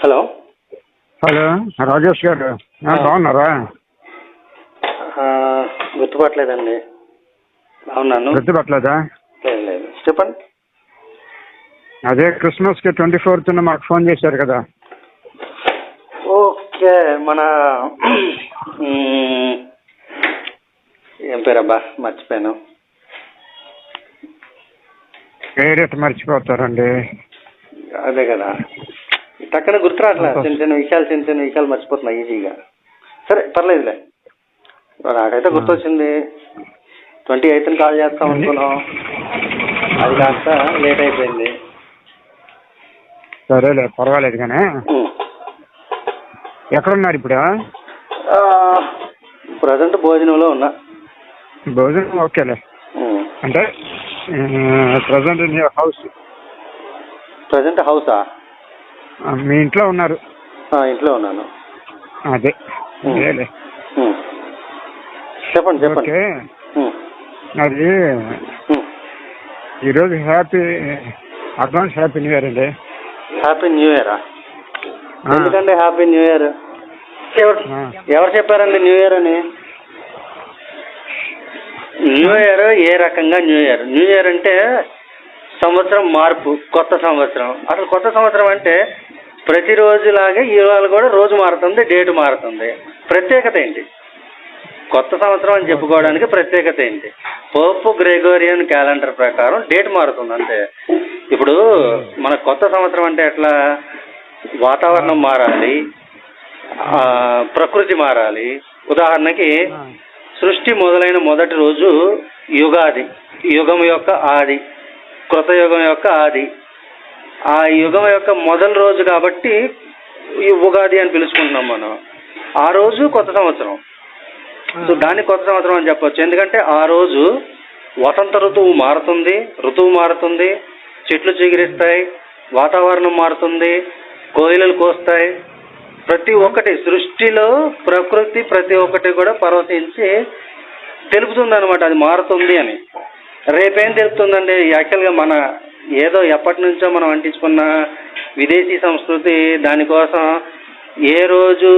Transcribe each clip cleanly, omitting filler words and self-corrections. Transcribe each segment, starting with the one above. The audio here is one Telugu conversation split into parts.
హలో హలో రాజేష్ గారు బాగున్నారా? గుర్తుపట్టలేదండి. అవునాను. గుర్తుపట్టలేదా? లేదు లేదు, చెప్పండి. అదే క్రిస్మస్కి 24th మాకు ఫోన్ చేశారు కదా. ఓకే, మన ఏం పేరబ్బా మర్చిపోయాను. పేరెట్ మర్చిపోతారండి. అదే కదా, టక్కన గుర్తురాట్లా. చిన్న చిన్న విషయాలు మర్చిపోతున్నా ఈజీగా. సరే పర్లేదులే, నాకైతే గుర్తొచ్చింది. 28th కాల్ చేస్తాం అనుకున్నాం, అది కాస్త లేట్ అయిపోయింది. సరేలే పర్వాలేదు. కానీ ఎక్కడున్నారు ఇప్పుడు? ప్రజెంట్ భోజనంలో ఉన్నా. భోజనం ఓకేలే. అంటే ప్రజెంట్ హౌస్? ప్రజెంట్ హౌసా? మీ ఇంట్లో ఉన్నారు? ఇంట్లో ఉన్నాను. అదే చెప్పండి చెప్పండి. ఓకే, అది ఈరోజు అడ్వాన్స్ హ్యాపీ న్యూ ఇయర్ అండి. హ్యాపీ న్యూ ఇయరా? ఎందుకండి హ్యాపీ న్యూ ఇయర్? ఎవరు చెప్పారండి న్యూ ఇయర్ అని? న్యూ ఇయర్ ఏ రకంగా న్యూ ఇయర్? న్యూ ఇయర్ అంటే సంవత్సరం మార్పు, కొత్త సంవత్సరం. అసలు కొత్త సంవత్సరం అంటే ప్రతిరోజులాగే ఇవాళ కూడా రోజు మారుతుంది, డేట్ మారుతుంది. ప్రత్యేకత ఏంటి? కొత్త సంవత్సరం అని చెప్పుకోవడానికి ప్రత్యేకత ఏంటి? పోప్ గ్రెగోరియన్ క్యాలెండర్ ప్రకారం డేట్ మారుతుంది అంతే. ఇప్పుడు మన కొత్త సంవత్సరం అంటే ఎట్లా? వాతావరణం మారాలి, ప్రకృతి మారాలి. ఉదాహరణకి సృష్టి మొదలైన మొదటి రోజు యుగాది, యుగం యొక్క ఆది, కృత యుగం యొక్క ఆది. ఆ యుగం యొక్క మొదటి రోజు కాబట్టి ఉగాది అని పిలుచుకుంటున్నాం మనం. ఆ రోజు కొత్త సంవత్సరం. సో దాన్ని కొత్త సంవత్సరం అని చెప్పొచ్చు. ఎందుకంటే ఆ రోజు వసంత ఋతువు మారుతుంది, చెట్లు చిగురిస్తాయి, వాతావరణం మారుతుంది, కోయిలలు కోస్తాయి. ప్రతి ఒక్కటి సృష్టిలో ప్రకృతి ప్రతి ఒక్కటి కూడా పరవశించి తెలుపుతుంది అనమాట, అది మారుతుంది అని. రేపేం తెలుపుతుందండి? యాక్చువల్గా మన ఏదో ఎప్పటి నుంచో మనం అంటించుకున్న విదేశీ సంస్కృతి, దానికోసం ఏ రోజు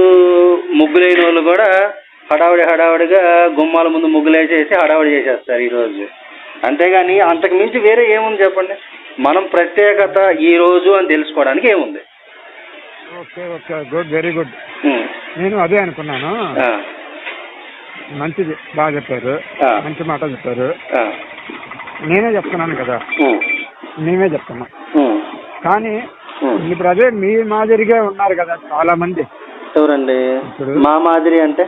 ముగ్గులేని వాళ్ళు కూడా హడావుడిగా గుమ్మాల ముందు ముగ్గులేసేసి హడావుడి చేసేస్తారు ఈరోజు. అంతేగాని అంతకు మించి వేరే ఏముంది చెప్పండి? మనం ప్రత్యేకత ఈ రోజు అని తెలుసుకోవడానికి ఏముంది? Okay okay, good, very good. నేను అదే అనుకున్నాను. మంచిది, బాగా చెప్పారు, మంచి మాట చెప్పారు. నేనే చెప్తున్నాను కదా, మేమే చెప్తున్నా. కానీ ఇప్పుడు అదే మీ మాదిరిగా ఉన్నారు కదా చాలా మంది. ఎవరండి మా మాదిరి అంటే?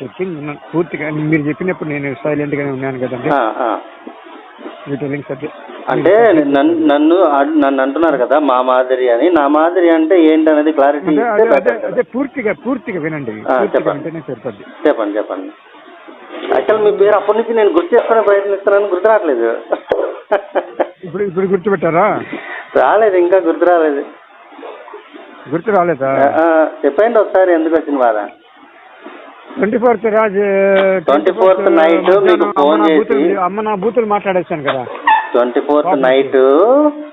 చెప్పింది పూర్తిగా మీరు చెప్పినప్పుడు నేను సైలెంట్ గానే ఉన్నాను కదండి. అంటే నన్ను అంటున్నారు కదా మా మాదిరి అని. నా మాదిరి అంటే ఏంటనేది క్లారిటీ అదే పూర్తిగా వినండి. చెప్పండి. యాక్చువల్ మీ పేరు అప్పటి నుంచి నేను గుర్తు చేసుకునే ప్రయత్నిస్తున్నాను, గుర్తు రావట్లేదు. ఇప్పుడు గుర్తుపెట్టారా? రాలేదు, ఇంకా గుర్తు రాలేదు. గుర్తు రాలేదా? చెప్పండి ఒకసారి, ఎందుకు వచ్చింది బాధ? 24th రాజు 24th నైట్ మీకు ఫోన్ చేసి అమ్మ నా బూతులు మాట్లాడేశాను కదా. 24th నైట్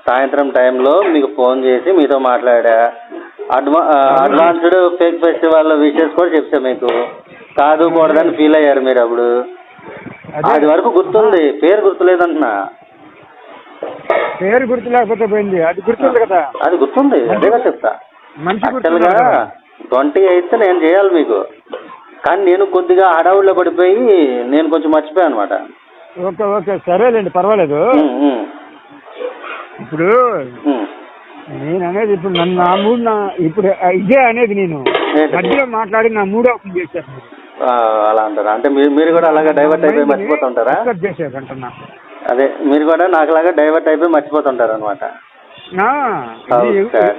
సాయంత్రం టైంలో మీకు ఫోన్ చేసి మీతో మాట్లాడా. అడ్వాన్స్డ్ ఫేక్ ఫెస్టివల్ విషెస్ కూడా చెప్తా మీకు. కాదు కూడదని ఫీల్ అయ్యారు మీరు అప్పుడు. అది వరకు గుర్తుంది, పేరు గుర్తులేదంటున్నా. పేరు గుర్తు లేకపోతే పోయింది, అది గుర్తుంది కదా. అది గుర్తుంది, అదేగా చెప్తా. యాక్చువల్గా 28th నేను చేయాలి మీకు, కానీ నేను కొద్దిగా హడావుల్లో పడిపోయి నేను కొంచెం మర్చిపోయాను అనమాట. ఓకే సరేలేండి, పర్వాలేదు. ఇప్పుడు నేను అనేది ఇప్పుడు నా మూడు ఇప్పుడు ఇదే అనేది నేను మధ్యలో మాట్లాడి నా మూడు ఓపెన్ చేశాను. అలా అంటారా? అంటే మీరు కూడా అలాగా డైవర్ట్ అయిపోయి మర్చిపోతుంటారా? అంటున్నా. అదే మీరు కూడా నాకులాగా డైవర్ట్ అయిపోయి మర్చిపోతుంటారు అనమాట.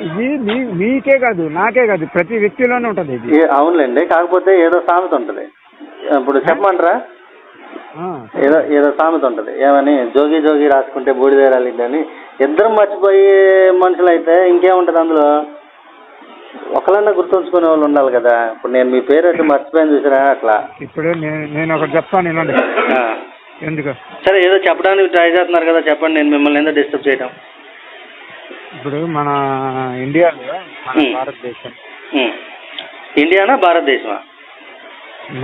ఇది మీకే కాదు, నాకే కాదు, ప్రతి వ్యక్తిలోనే ఉంటది ఇది. అవునులేండి, కాకపోతే ఏదో సామెత ఉంటది. ఇప్పుడు చెప్పమంటారా? ఏదో సామెత ఉంటది, ఏమని జోగి రాసుకుంటే బూడిదేరాలి అని. ఇద్దరం మర్చిపోయి మనుషులు అయితే ఇంకేముంటది అందులో? ఒకళ్ళన్నా గుర్తుంచుకునే వాళ్ళు ఉండాలి కదా. ఇప్పుడు నేను మీ పేరు అయితే మర్చిపోయాను చూసారా, అట్లా. ఇప్పుడు నేను ఒకటి చెప్తాను, ఎందుకు? సరే ఏదో చెప్పడానికి ట్రై చేస్తున్నారు కదా, చెప్పండి. నేను మిమ్మల్ని ఎందుకు డిస్టర్బ్ చేయడం? ఇప్పుడు మన ఇండియాలో మన భారతదేశం, ఇండియానా భారతదేశమా?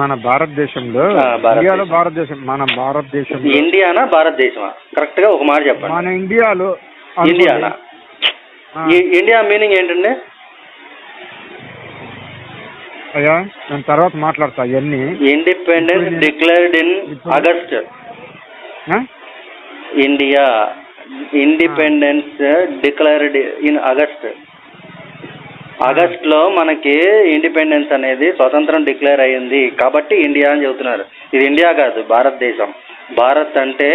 మన భారతదేశంలో, ఇండియాలో భారతదేశం, మన భారతదేశం ఇండియానా భారతదేశమా? కరెక్ట్ గా ఒక మాట చెప్పండి. మన ఇండియాలో ఇండియానా? ఇండియా మీనింగ్ ఏంటండి? అయ్యా నేను తర్వాత మాట్లాడతా ఇవన్నీ. Independence declared in August. India independence declared in August. August లో మనకి ఇండిపెండెన్స్ అనేది స్వతంత్రం డిక్లేర్ అయ్యింది కాబట్టి ఇండియా అని చెబుతున్నారు. ఇది ఇండియా కాదు, భారతదేశం. భారత్ అంటే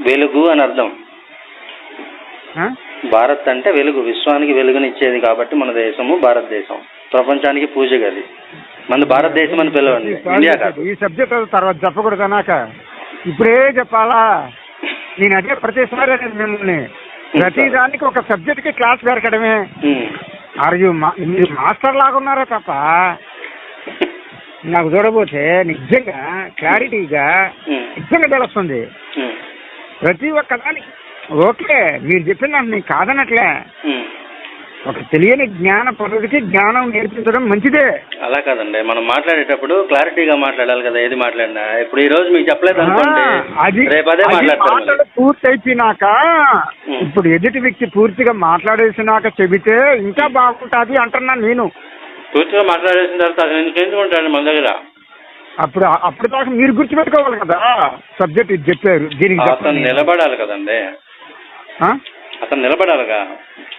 వెలుగు అని అర్థం. భారత్ అంటే వెలుగు, విశ్వానికి వెలుగునిచ్చేది కాబట్టి మన దేశము భారతదేశం. ప్రపంచానికి పూజ గది మన భారతదేశం అని పిలవండి, ఇండియా కాదు. ఈ సబ్జెక్ట్ తర్వాత చెప్పకూడదు అన్నాక ఇప్పుడే చెప్పాలా? నేను అదే ప్రతిసారి మిమ్మల్ని ప్రతి దానికి ఒక సబ్జెక్ట్ కి క్లాస్ పెరగడమే. మీరు మాస్టర్ లాగా ఉన్నారా తప్ప నాకు చూడబోతే నిజంగా క్లారిటీగా నిజంగా తెలుస్తుంది ప్రతి ఒక్క దానికి. ఓకే, మీరు చెప్పిన నేను కాదనట్లే. ఒక తెలియని జ్ఞాన పరుడికి జ్ఞానం నేర్పించడం మంచిదే. అలా కాదండి, మనం మాట్లాడేటప్పుడు క్లారిటీగా మాట్లాడాలి కదా. ఏది మాట్లాడినా ఇప్పుడు ఈ రోజు మీకు చెప్పలేదు అనుకోండి, రేపు అదే మాట్లాడతారు. పూర్తి అయిపోయినాక ఇప్పుడు ఎదుటి వ్యక్తి పూర్తిగా మాట్లాడేసినాక చెబితే ఇంకా బాగుంటుంది అంటున్నాను నేను. పూర్తిగా మాట్లాడేసిన తర్వాత నేను చేయించుకుంటాను మన దగ్గర. అప్పుడు దాకా మీరు గుర్తుపెట్టుకోవాలి కదా సబ్జెక్ట్ ఇది చెప్పారు. దీనికి అతను నిలబడాలి కదండి, అతను నిలబడాలిగా.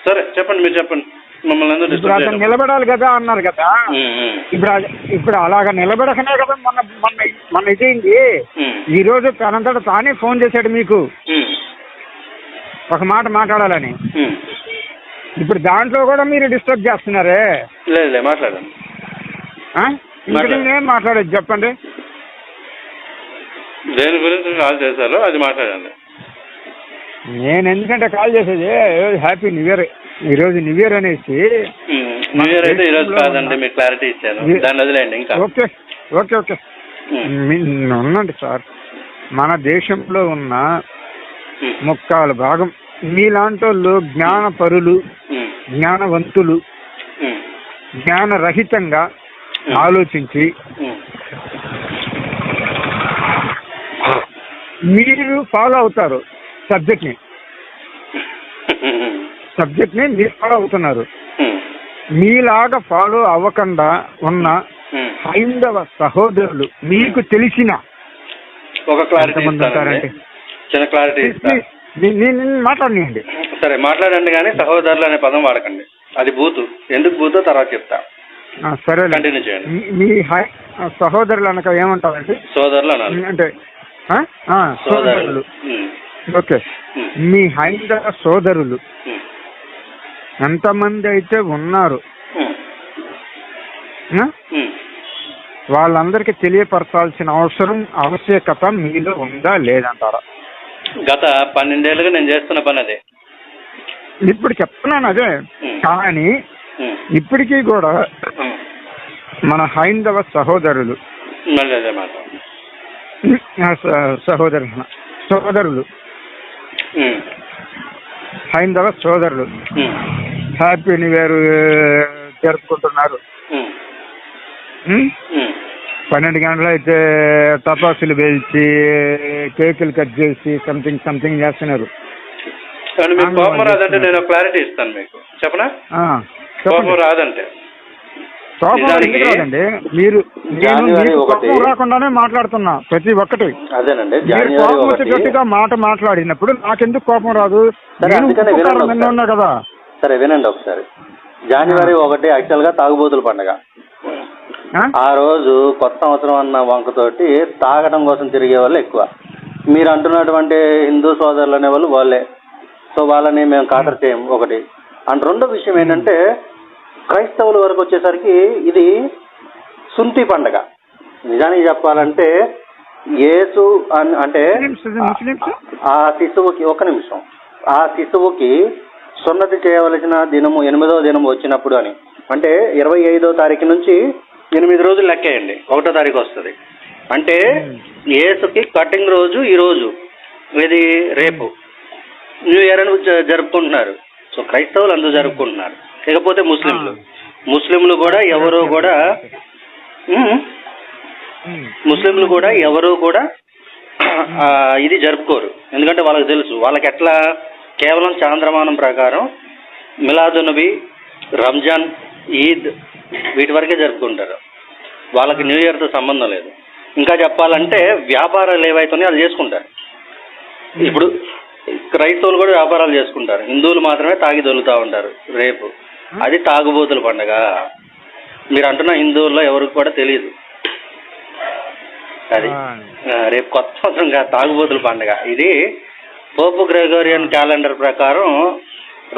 సరే చెప్పండి, మీరు చెప్పండి. మమ్మల్ని అతను నిలబడాలి కదా అన్నారు కదా. ఇప్పుడు అలాగా నిలబడకనే కదా మొన్న ఇదేంటి ఈ రోజు తనంతట తానే ఫోన్ చేశాడు మీకు ఒక మాట మాట్లాడాలని. ఇప్పుడు దాంట్లో కూడా మీరు డిస్టర్బ్ చేస్తున్నారే. లేదు మాట్లాడండి. ఇంకా నేను మాట్లాడేది చెప్పండి. దేని గురించి కాల్ చేశారో అది మాట్లాడండి. నేను ఎందుకంటే కాల్ చేసేది హ్యాపీ న్యూ ఇయర్. ఈరోజు న్యూ ఇయర్ అనేసి. న్యూ ఇయర్ అయితే ఈరోజు కాదండి, మీకు క్లారిటీ ఇచ్చాను, దాన్ని వదిలేండి. ఇంకా ఓకే ఓకే ఓకే ఉండండి సార్. మన దేశంలో ఉన్న ముక్కాలు భాగం మీలాంటి వాళ్ళు జ్ఞానపరులు, జ్ఞానవంతులు, జ్ఞానరహితంగా ఆలోచించి మీరు ఫాలో అవుతారు సబ్జెక్ట్ని మీరు ఫాలో అవుతున్నారు. మీలాగా ఫాలో అవ్వకుండా ఉన్న హైందవ సహోదరులు మీకు తెలిసిన ఒక క్లారిటీ ఇస్తారంటే మాట్లాడండి. సరే మాట్లాడండి, కానీ సహోదరులు అనే పదం వాడకండి. అది బూతు. ఎందుకు బూతో తర్వాత చెప్తా. సరే కంటిన్యూ చేయండి. మీ సహోదరులు అనక ఏమంటారంటే సోదరులు అనాలి. అంటే సోదరులు. ఓకే, మీ హైందవ సోదరులు ఎంతమంది అయితే ఉన్నారు వాళ్ళందరికీ తెలియపరచాల్సిన ఆవశ్యకత మీలో ఉందా లేదంటారా? గత 12 ఏళ్ళుగా నేను చేస్తున్న పని అదే. ఇప్పుడు చెప్తున్నాను అదే. కానీ ఇప్పటికీ కూడా మన హైందవ సహోదరులు సోదరులు హైందవ సోదరులు హ్యాపీ న్యూ ఇయర్ జరుపుకుంటున్నారు. 12 గంటలు అయితే టపాసులు పేల్చి కేకులు కట్ చేసి సంథింగ్ చేస్తున్నారు. కోపం రాదంటే నేను క్లారిటీ ఇస్తాను మీకు. చెప్పనా? కోపం రాదంటే రాదండి. మీరు కోపం రాకుండానే మాట్లాడుతున్నా ప్రతి ఒక్కటి. అదేనండి, గట్టిగా మాట మాట్లాడినప్పుడు నాకెందుకు కోపం రాదు? ఉన్నా కదా. సరే వినండి ఒకసారి. జనవరి 1 యాక్చువల్ గా తాగుబోతుల పండుగ. ఆ రోజు కొత్త సంవత్సరం అన్న వంకతోటి తాగడం కోసం తిరిగే వాళ్ళు ఎక్కువ. మీరు అంటున్నటువంటి హిందూ సోదరులు అనే వాళ్ళు వాళ్ళే. సో వాళ్ళని మేము ఖాతరు చేయం ఒకటి. అండ్ రెండో విషయం ఏంటంటే క్రైస్తవుల వరకు వచ్చేసరికి ఇది సుంటి పండగ. నిజానికి చెప్పాలంటే యేసు అంటే ఆ శిశువుకి ఆ శిశువుకి సున్నతి చేయవలసిన దినము 8వ దినము వచ్చినప్పుడు అని. అంటే 25వ తారీఖు నుంచి 8 రోజులు లెక్కేయండి, 1వ తారీఖు వస్తుంది. అంటే యేసుకి కటింగ్ రోజు ఈ రోజు, ఇది రేపు న్యూ ఇయర్ అని జరుపుకుంటున్నారు. సో క్రైస్తవులు అందరూ జరుపుకుంటున్నారు. ఇకపోతే ముస్లింలు కూడా ఎవరు కూడా ఇది జరుపుకోరు. ఎందుకంటే వాళ్ళకి తెలుసు, వాళ్ళకి ఎట్లా కేవలం చాంద్రమానం ప్రకారం మిలాదున్నబి, రంజాన్, ఈద్ వీటి వరకే జరుపుకుంటారు. వాళ్ళకి న్యూ ఇయర్తో సంబంధం లేదు. ఇంకా చెప్పాలంటే వ్యాపారాలు ఏవైతున్నాయో అది చేసుకుంటారు. ఇప్పుడు క్రైస్తవులు కూడా వ్యాపారాలు చేసుకుంటారు. హిందువులు మాత్రమే తాగి దొలుతూ ఉంటారు రేపు. అది తాగుబోతుల పండుగ. మీరు అంటున్న హిందువుల్లో ఎవరికి కూడా తెలియదు అది. రేపు కొత్త సంవత్సరం కాదు, తాగుబోతుల పండుగ. ఇది పోపు గ్రెగోరియన్ క్యాలెండర్ ప్రకారం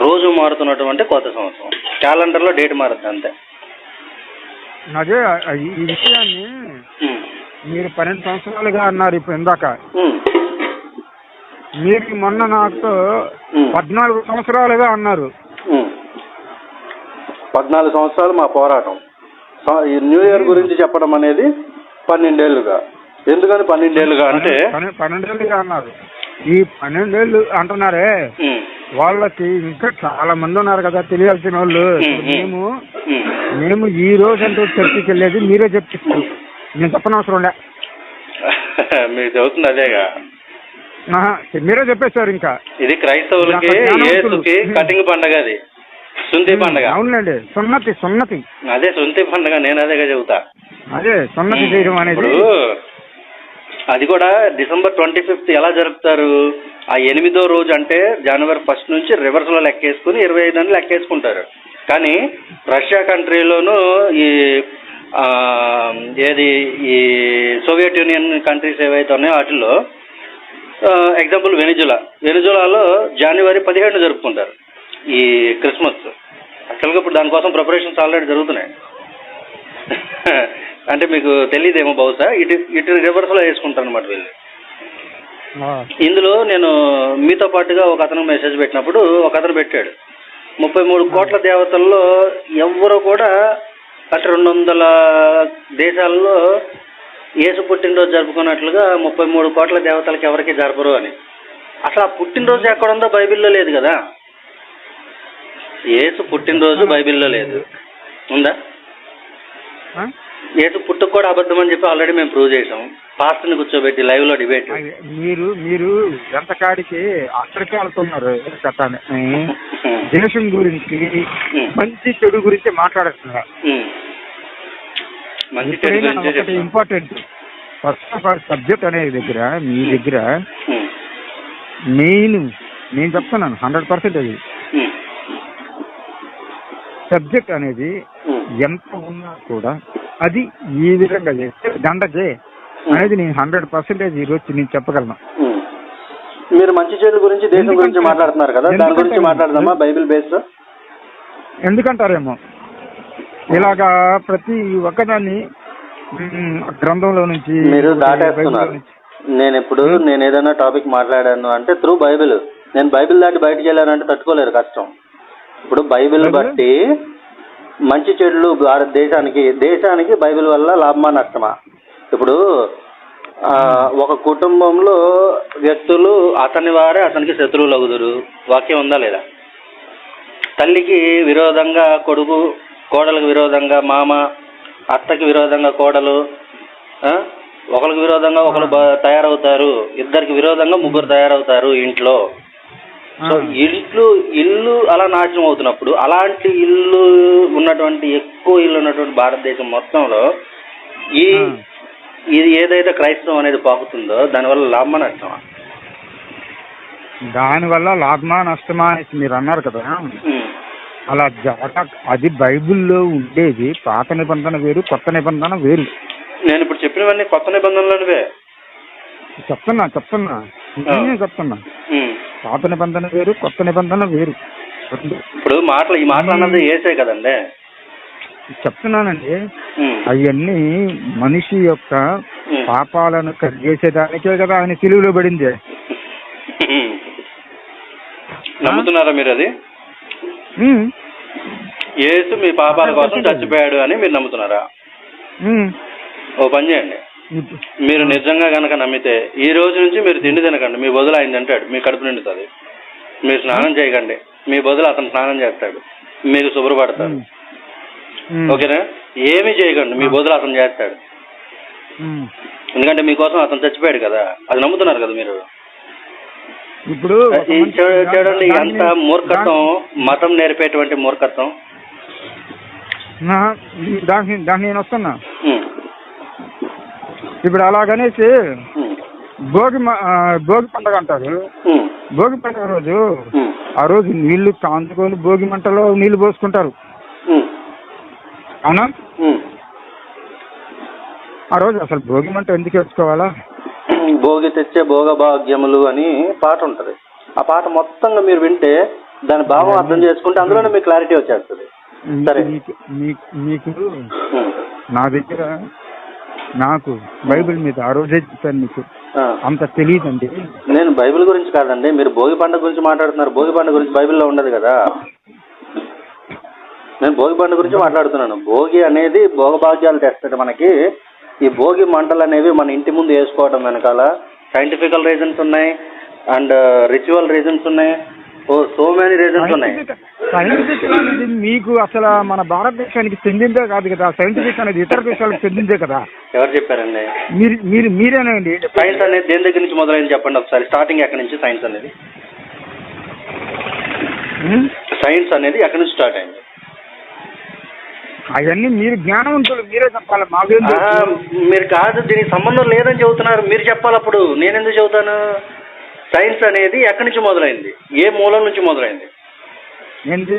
రోజు మారుతున్నటువంటి కొత్త సంవత్సరం. క్యాలెండర్లో డేట్ మారుతుంది అంతే. అదే ఈ విషయాన్ని మీరు 12 సంవత్సరాలుగా అన్నారు ఇప్పుడు ఇందాక. మీరు మొన్న నాతో 14 సంవత్సరాలుగా అన్నారు. 14 సంవత్సరాలు మా పోరాటం. ఈ న్యూ ఇయర్ గురించి చెప్పడం అనేది 12 ఏళ్ళుగా. ఎందుకని 12 ఏళ్ళుగా అంటే 12 ఏళ్ళుగా అన్నారు. ఈ 12 ఏళ్ళు అంటున్నారే, వాళ్ళకి ఇంకా చాలా మంది ఉన్నారు కదా తెలియాల్సిన వాళ్ళు. మేము ఈ రోజు అంటూ చర్చికి వెళ్ళేది మీరే చెప్తారు, నేను చెప్పనవసరం లే. మీకు చెబుతుంది అదేగా, మీరే చెప్పేశారు. ఇంకా ఇది క్రైస్తవులకి యేసుకి కటింగ్ పండగ, అది సున్నతి పండగ. అవునండి, సున్నతి అదే సున్నతి పండగ. నేను అదేగా చెబుతా. అదే సున్నతి చేయడం అనేది. అది కూడా డిసెంబర్ 25th ఎలా జరుపుతారు? ఆ 8వ రోజు అంటే జనవరి 1 నుంచి రివర్స్ లో లెక్కేసుకుని 25 అని లెక్కేసుకుంటారు. కానీ రష్యా కంట్రీలోను ఈ సోవియట్ యూనియన్ కంట్రీస్ ఏవైతే ఉన్నాయో వాటిల్లో ఎగ్జాంపుల్ వెనిజులాలో జనవరి 17 జరుపుకుంటారు ఈ క్రిస్మస్. యాక్చువల్గా ఇప్పుడు దానికోసం ప్రిపరేషన్స్ ఆల్రెడీ జరుగుతున్నాయి. అంటే మీకు తెలియదేమో బహుశా, ఇటు రివర్స్ లో వేసుకుంటారు అనమాట వీళ్ళు. ఇందులో నేను మీతో పాటుగా ఒక అతను మెసేజ్ పెట్టినప్పుడు ఒక అతను పెట్టాడు, 33 కోట్ల దేవతల్లో ఎవ్వరూ కూడా అంటే 200 దేశాల్లో యేసు పుట్టినరోజు జరుపుకున్నట్లుగా 33 కోట్ల దేవతలకు ఎవరికి జరపరు అని. అసలు ఆ పుట్టినరోజు ఎక్కడుందో బైబిల్లో లేదు కదా. యేసు పుట్టినరోజు బైబిల్లో లేదు, ఉందా? యేసు పుట్టుకు కూడా అబద్ధం అని చెప్పి ఆల్రెడీ మేము ప్రూవ్ చేసాం. పాస్టర్ని కూర్చోబెట్టి లైవ్ లో డిబేట్. మీరు ఎంతకాడికి అక్కడికి వెళ్తున్నారు దేశం గురించి, మంచి చెడు గురించి మాట్లాడుతున్నారు. ఒకటి important, first of all subject అనే దగ్గర మీ దగ్గర మెయిన్ నేను చెప్తున్నాను 100% సబ్జెక్ట్ అనేది ఎంత ఉన్నా కూడా అది ఈ విధంగా చేస్తే దండకే అనేది నేను 100% ఈరోజు నేను చెప్పగలను. మీరు మంచి చెడు గురించి దేశం గురించి మాట్లాడుతున్నారు కదా, దాని గురించి మాట్లాడదామా బైబిల్ బేస్? ఎందుకంటారేమో ఇలాగా ప్రతి ఒక్కదాన్ని గ్రంథంలో నుంచి మీరు దాటేస్తున్నారు. నేను ఏదైనా టాపిక్ మాట్లాడాను అంటే త్రూ బైబిల్. నేను బైబిల్ దాటి బయటకు వెళ్ళానంటే తట్టుకోలేరు, కష్టం. ఇప్పుడు బైబిల్ బట్టి మంచి చెడులు దేశానికి బైబిల్ వల్ల లాభమా నష్టమా? ఇప్పుడు ఒక కుటుంబంలో వ్యక్తులు అతని వారే అతనికి శత్రువులు అవుదురు, వాక్యం ఉందా లేదా? తల్లికి విరోధంగా కొడుకు, కోడలకు విరోధంగా మామ, అత్తకి విరోధంగా కోడలు, ఒకరికి విరోధంగా ఒకరు తయారవుతారు, ఇద్దరికి విరోధంగా ముగ్గురు తయారవుతారు ఇంట్లో. సో ఇల్లు అలా నాశనం అవుతున్నప్పుడు, అలాంటి ఇల్లు ఉన్నటువంటి ఎక్కువ ఇల్లు ఉన్నటువంటి భారతదేశం మొత్తంలో ఇది ఏదైతే క్రైస్తవం అనేది పాకుతుందో దానివల్ల లాభమా నష్టమా? దానివల్ల లాభమా నష్టమా అని మీరు అన్నారు కదా, అలా అది బైబిల్లో ఉండేది. పాత నిబంధన వేరు, కొత్త నిబంధన వేరు. నేను ఇప్పుడు చెప్పినవన్నీ కొత్త నిబంధనలోనివే చెప్తున్నా. పాత నిబంధన వేరు, కొత్త నిబంధన వేరు. ఇప్పుడు ఈ మాటలు అన్నది యేసే కదండి. చెప్తున్నానండి, అవన్నీ మనిషి యొక్క పాపాలను కరిగేసేదానికే కదా ఆయన సిలువలో పడింది. నమ్ముతున్నారా మీరు అది? యేసు మీ పాపాల కోసం చచ్చిపోయాడు అని మీరు నమ్ముతున్నారా? ఓ పని చేయండి, మీరు నిజంగా కనుక నమ్మితే ఈ రోజు నుంచి మీరు తిండి తినకండి, మీ బదులు ఆయన తింటాడు, మీ కడుపు నిండుతుంది. మీరు స్నానం చేయకండి, మీ బదులు అతను స్నానం చేస్తాడు, మీరు శుభ్రపడతారు. ఓకేనా? ఏమీ చేయకండి, మీ బదులు అతను చేస్తాడు. ఎందుకంటే మీకోసం అతను చచ్చిపోయాడు కదా, అది నమ్ముతున్నారు కదా మీరు. ఇప్పుడు చూడండి ఎంత మూర్ఖత్వం, మతం నేర్పేటువంటి మూర్ఖత్వం. దానికి నేను వస్తున్నా. ఇప్పుడు అలాగనేసి భోగి పండుగ అంటారు. భోగి పండుగ రోజు ఆ రోజు నీళ్లు తాంచుకొని భోగి మంటలో నీళ్లు పోసుకుంటారు. అవునా? ఆ రోజు అసలు భోగి మంట ఎందుకు వేసుకోవాలా? భోగి తెచ్చే భోగభాగ్యములు అని పాట ఉంటది. ఆ పాట మొత్తంగా మీరు వింటే దాని భావం అర్థం చేసుకుంటే అందులోనే మీకు క్లారిటీ వచ్చేస్తుంది. సరే, మీకు నా దగ్గర నాకు బైబిల్ మీద ఆ రోజే చెప్పాను, మీకు అంత తెలియదండి. నేను బైబిల్ గురించి కాదండి, మీరు భోగి పండుగ గురించి మాట్లాడుతున్నారు. భోగి పండుగ గురించి బైబిల్లో ఉండదు కదా. నేను భోగి పండుగ గురించి మాట్లాడుతున్నాను. భోగి అనేది భోగభాగ్యాలు తెస్తాడు మనకి. ఈ భోగి మంటలు అనేవి మన ఇంటి ముందు వేసుకోవడం వెనకాల సైంటిఫికల్ రీజన్స్ ఉన్నాయి అండ్ రిచువల్ రీజన్స్ ఉన్నాయి. సో మెనీ రీజన్స్ ఉన్నాయి. సైంటిఫిక్ అనేది మీకు అసలు మన భారతదేశానికి చెందిందే కాదు కదా. సైంటిఫిక్ అనేది ఇతర దేశాలకు చెందిందే కదా. ఎవరు చెప్పారండి? మీరేనండి. సైన్స్ అనేది దేని దగ్గర నుంచి మొదలైంది చెప్పండి ఒకసారి. స్టార్టింగ్ ఎక్కడి నుంచి సైన్స్ అనేది? సైన్స్ అనేది ఎక్కడి నుంచి స్టార్ట్ అయింది? అవన్నీ మీరు జ్ఞానవంతులు, మీరే చెప్పాలి. మాకు మీరు కాదు, దీనికి సంబంధం లేదని చెబుతున్నారు. మీరు చెప్పాలి. అప్పుడు నేనెందుకు చెబుతాను? సైన్స్ అనేది ఎక్కడి నుంచి మొదలైంది? ఏ మూలం నుంచి మొదలైంది? ఏంటి?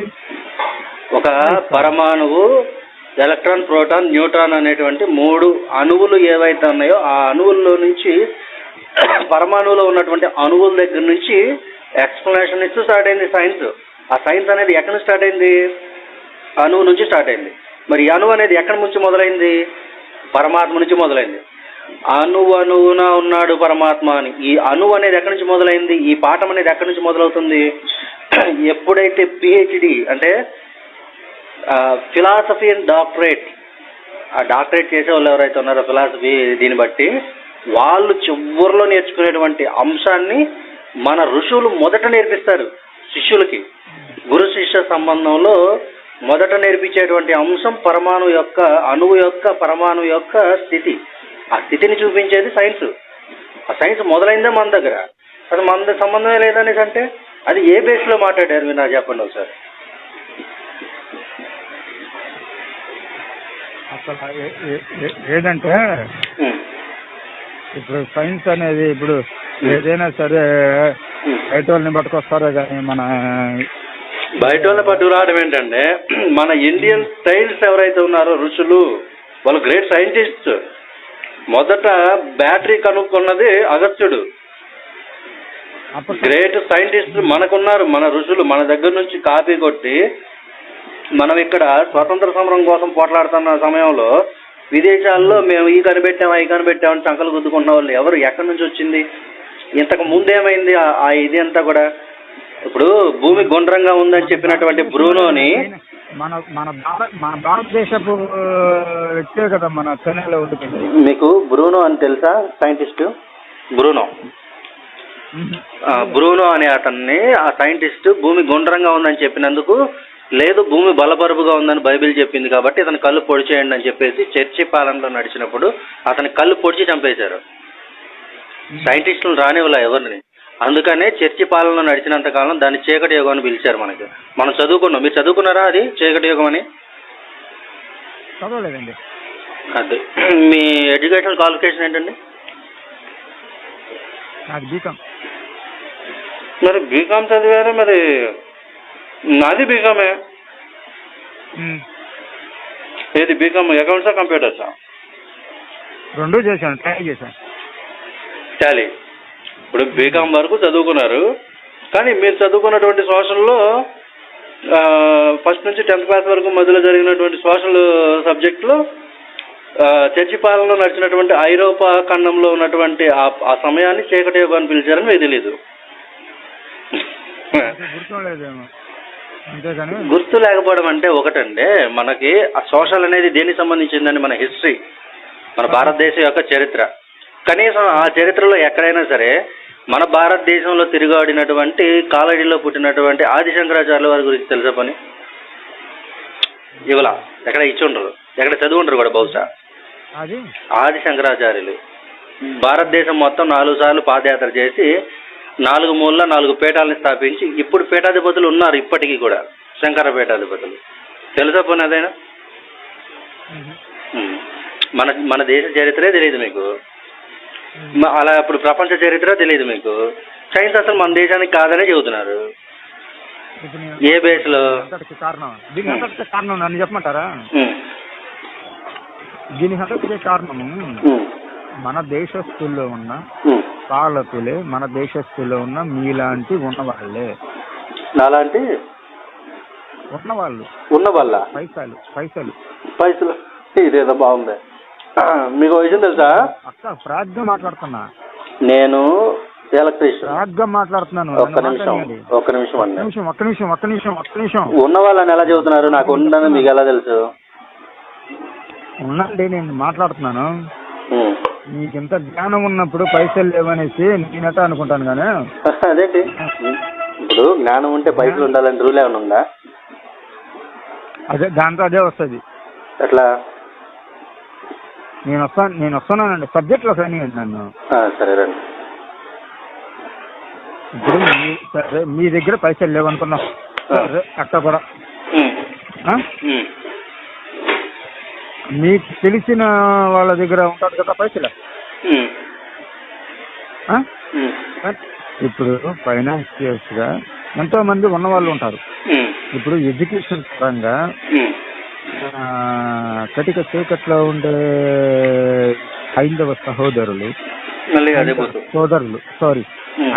ఒక పరమాణువు, ఎలక్ట్రాన్, ప్రోటాన్, న్యూట్రాన్ అనేటువంటి 3 అణువులు ఏవైతే ఉన్నాయో ఆ అణువుల్లో నుంచి, పరమాణువులో ఉన్నటువంటి అణువుల దగ్గర నుంచి ఎక్స్ప్లెనేషన్ ఇస్తూ స్టార్ట్ అయింది సైన్స్. ఆ సైన్స్ అనేది ఎక్కడి నుంచి స్టార్ట్ అయింది? అణువు నుంచి స్టార్ట్ అయింది. మరి ఈ అణువు అనేది ఎక్కడి నుంచి మొదలైంది? పరమాత్మ నుంచి మొదలైంది. అణువున ఉన్నాడు పరమాత్మ అని. ఈ అణువు అనేది ఎక్కడి నుంచి మొదలైంది? ఈ పాఠం అనేది ఎక్కడి నుంచి మొదలవుతుంది? ఎప్పుడైతే పిహెచ్డి అంటే ఫిలాసఫీ అండ్ డాక్టరేట్, ఆ డాక్టరేట్ చేసే వాళ్ళు ఎవరైతే ఉన్నారో ఫిలాసఫీ, దీన్ని బట్టి వాళ్ళు చివరిలో నేర్చుకునేటువంటి అంశాన్ని మన ఋషులు మొదట నేర్పిస్తారు శిష్యులకి. గురు శిష్య సంబంధంలో మొదట నేర్పించేటువంటి అంశం పరమాణు యొక్క, అణువు యొక్క, పరమాణు యొక్క స్థితి. ఆ స్థితిని చూపించేది సైన్స్. ఆ సైన్స్ మొదలైందే మన దగ్గర. అది మన సంబంధమే లేదనేసి అంటే అది ఏ బేస్లో మాట్లాడారు మీరు నాకు చెప్పండి ఒకసారి. అసలు ఏదంటే ఇప్పుడు సైన్స్ అనేది ఇప్పుడు ఏదైనా సరే బయట వాళ్ళని పట్టుకొస్తారే కానీ మన బయట వాళ్ళని పట్టుకురావడం ఏంటంటే, మన ఇండియన్ స్టైల్స్ ఎవరైతే ఉన్నారో ఋషులు, వాళ్ళు గ్రేట్ సైంటిస్ట్. మొదట బ్యాటరీ కనుక్కున్నది అగస్త్యుడు. గ్రేట్ సైంటిస్ట్ మనకున్నారు, మన ఋషులు. మన దగ్గర నుంచి కాపీ కొట్టి మనం ఇక్కడ స్వతంత్ర సమరం కోసం పోట్లాడుతున్న సమయంలో విదేశాల్లో మేము ఈ కనిపెట్టామని చంకలు గుద్దుకున్న వాళ్ళు ఎవరు? ఎక్కడి నుంచి వచ్చింది? ఇంతకు ముందేమైంది ఆ ఇది అంతా కూడా? ఇప్పుడు భూమి గుండ్రంగా ఉందని చెప్పినటువంటి బ్రూనోని మన భారతదేశపు వ్యక్తే కదా మన చెన్నైలో ఉంటుంది. మీకు బ్రూనో అని తెలుసా? సైంటిస్టు బ్రూనో అనే అతన్ని, ఆ సైంటిస్ట్ భూమి గుండ్రంగా ఉందని చెప్పినందుకు, లేదు భూమి బలపరుపుగా ఉందని బైబిల్ చెప్పింది కాబట్టి అతని కళ్ళు పొడి చేయండి అని చెప్పేసి చర్చి పాలనలో నడిచినప్పుడు అతని కళ్ళు పొడిచి చంపేశారు. సైంటిస్టులు రానివ్వలే ఎవరిని. అందుకనే చర్చి పాలనలో నడిచినంత కాలం దాన్ని చీకటి యుగం అని పిలిచారు. మనం చదువుకున్నాం. మీరు చదువుకున్నారా అది చీకటి యుగం అని? చదవలేదండి. అదే. మీ ఎడ్యుకేషన్ క్వాలిఫికేషన్ ఏంటండి? నాకు బీకామ్. మరి బీకామ్ చదివారు, మరి నాది బీకామే. ఏది బీకామ్? అకౌంట్సా కంప్యూటర్సా? రెండూ చేశాను, ట్రై చేశాను. టాలీ. ఇప్పుడు బీకామ్ వరకు చదువుకున్నారు, కానీ మీరు చదువుకున్నటువంటి సోషల్లో ఫస్ట్ నుంచి 10th క్లాస్ వరకు మధ్యలో జరిగినటువంటి సోషల్ సబ్జెక్టులో చర్చి పాలనలో నడిచినటువంటి ఐరోపా ఖండంలో ఉన్నటువంటి ఆ సమయాన్ని చీకటి యుగం అని పిలిచారని మీకు తెలీదు. గుర్తు లేకపోవడం అంటే ఒకటంటే, మనకి ఆ సోషల్ అనేది దేనికి సంబంధించిందని మన హిస్టరీ మన భారతదేశం యొక్క చరిత్ర. కనీసం ఆ చరిత్రలో ఎక్కడైనా సరే మన భారతదేశంలో తిరుగాడినటువంటి కాలడిలో పుట్టినటువంటి ఆదిశంకరాచార్యుల వారి గురించి తెలుసా పని? ఇవలా ఎక్కడ ఇచ్చి ఉండరు, ఎక్కడ చదివి ఉండరు కూడా బహుశా. ఆదిశంకరాచార్యులు భారతదేశం మొత్తం 4 సార్లు పాదయాత్ర చేసి 4 మూలలో 4 పీఠాలను స్థాపించి ఇప్పుడు పీఠాధిపతులు ఉన్నారు ఇప్పటికీ కూడా, శంకర పీఠాధిపతులు. తెలుసా పోనీ అదైనా? మన దేశ చరిత్రే తెలియదు మీకు, అలా ఇప్పుడు ప్రపంచ చరిత్ర తెలియదు మీకు. సైన్స్ అసలు మన దేశానికి కాదనే చెబుతున్నారు. ఏ బేస్లో? కారణం నన్ను చెప్పమంటారా? దీనికి అంతటికే కారణము మన దేశస్తుల్లో ఉన్న పాలకులే, మన దేశస్తుల్లో ఉన్న మీలాంటి ఉన్నవాళ్ళే. నాలాంటి ఉన్నవాళ్ళ పైసలు ఇదేదో బాగుంది. మీకు విషయం తెలుసా? అక్క ప్రాగ్గా మాట్లాడుతున్నా నేను, ఎలక్ట్రీషియన్ ప్రాగ్గా మాట్లాడుతున్నాను. ఒక్క నిమిషం. ఉన్న వాళ్ళని ఎలా చెబుతున్నారు? నాకు ఉన్నదని మీకు ఎలా తెలుసు? ఉన్నండి, నేను మాట్లాడుతున్నాను. మీకు ఇంత జ్ఞానం ఉన్నప్పుడు పైసలు లేవనేసి నేనట అనుకుంటాను. కానీ అదేంటి ఇప్పుడు జ్ఞానం ఉంటే పైసలు ఉండాలని రూల్ ఏమైనా ఉందా? అదే దాంతో అదే వస్తుంది. ఎట్లా? నేను వస్తున్నానండి సబ్జెక్ట్లో కానీ నన్ను. సరే రండి. ఇప్పుడు సరే మీ దగ్గర పైసలు లేవనుకున్నాం, సరే అక్క కూడా మీకు తెలిసిన వాళ్ళ దగ్గర ఉంటుంది కదా పైసలు. ఇప్పుడు ఫైనాన్షియల్స్గా ఎంతో మంది ఉన్నవాళ్ళు ఉంటారు. ఇప్పుడు ఎడ్యుకేషన్ పరంగా కటిక చీకట్లో ఉండే హైందవ సహోదరులు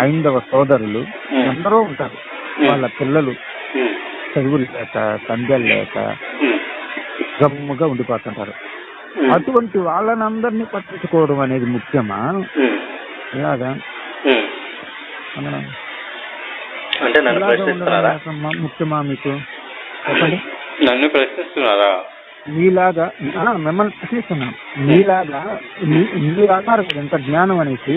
హైందవ సోదరులు అందరూ ఉంటారు. వాళ్ళ పిల్లలు చదువులు లేక సంధ్యలు లేక గమ్ముగా ఉండిపోతుంటారు. అటువంటి వాళ్ళని అందరినీ పట్టించుకోవడం అనేది ముఖ్యమా? ఇలాగా ముఖ్యమా మీకు చెప్పండి. నన్ను ప్రశ్నిస్తున్నారా? మీలాగా మిమ్మల్ని ప్రశ్నిస్తున్నాను. మీలాగా మీరు అన్నారు కదా ఎంత జ్ఞానం అనేసి,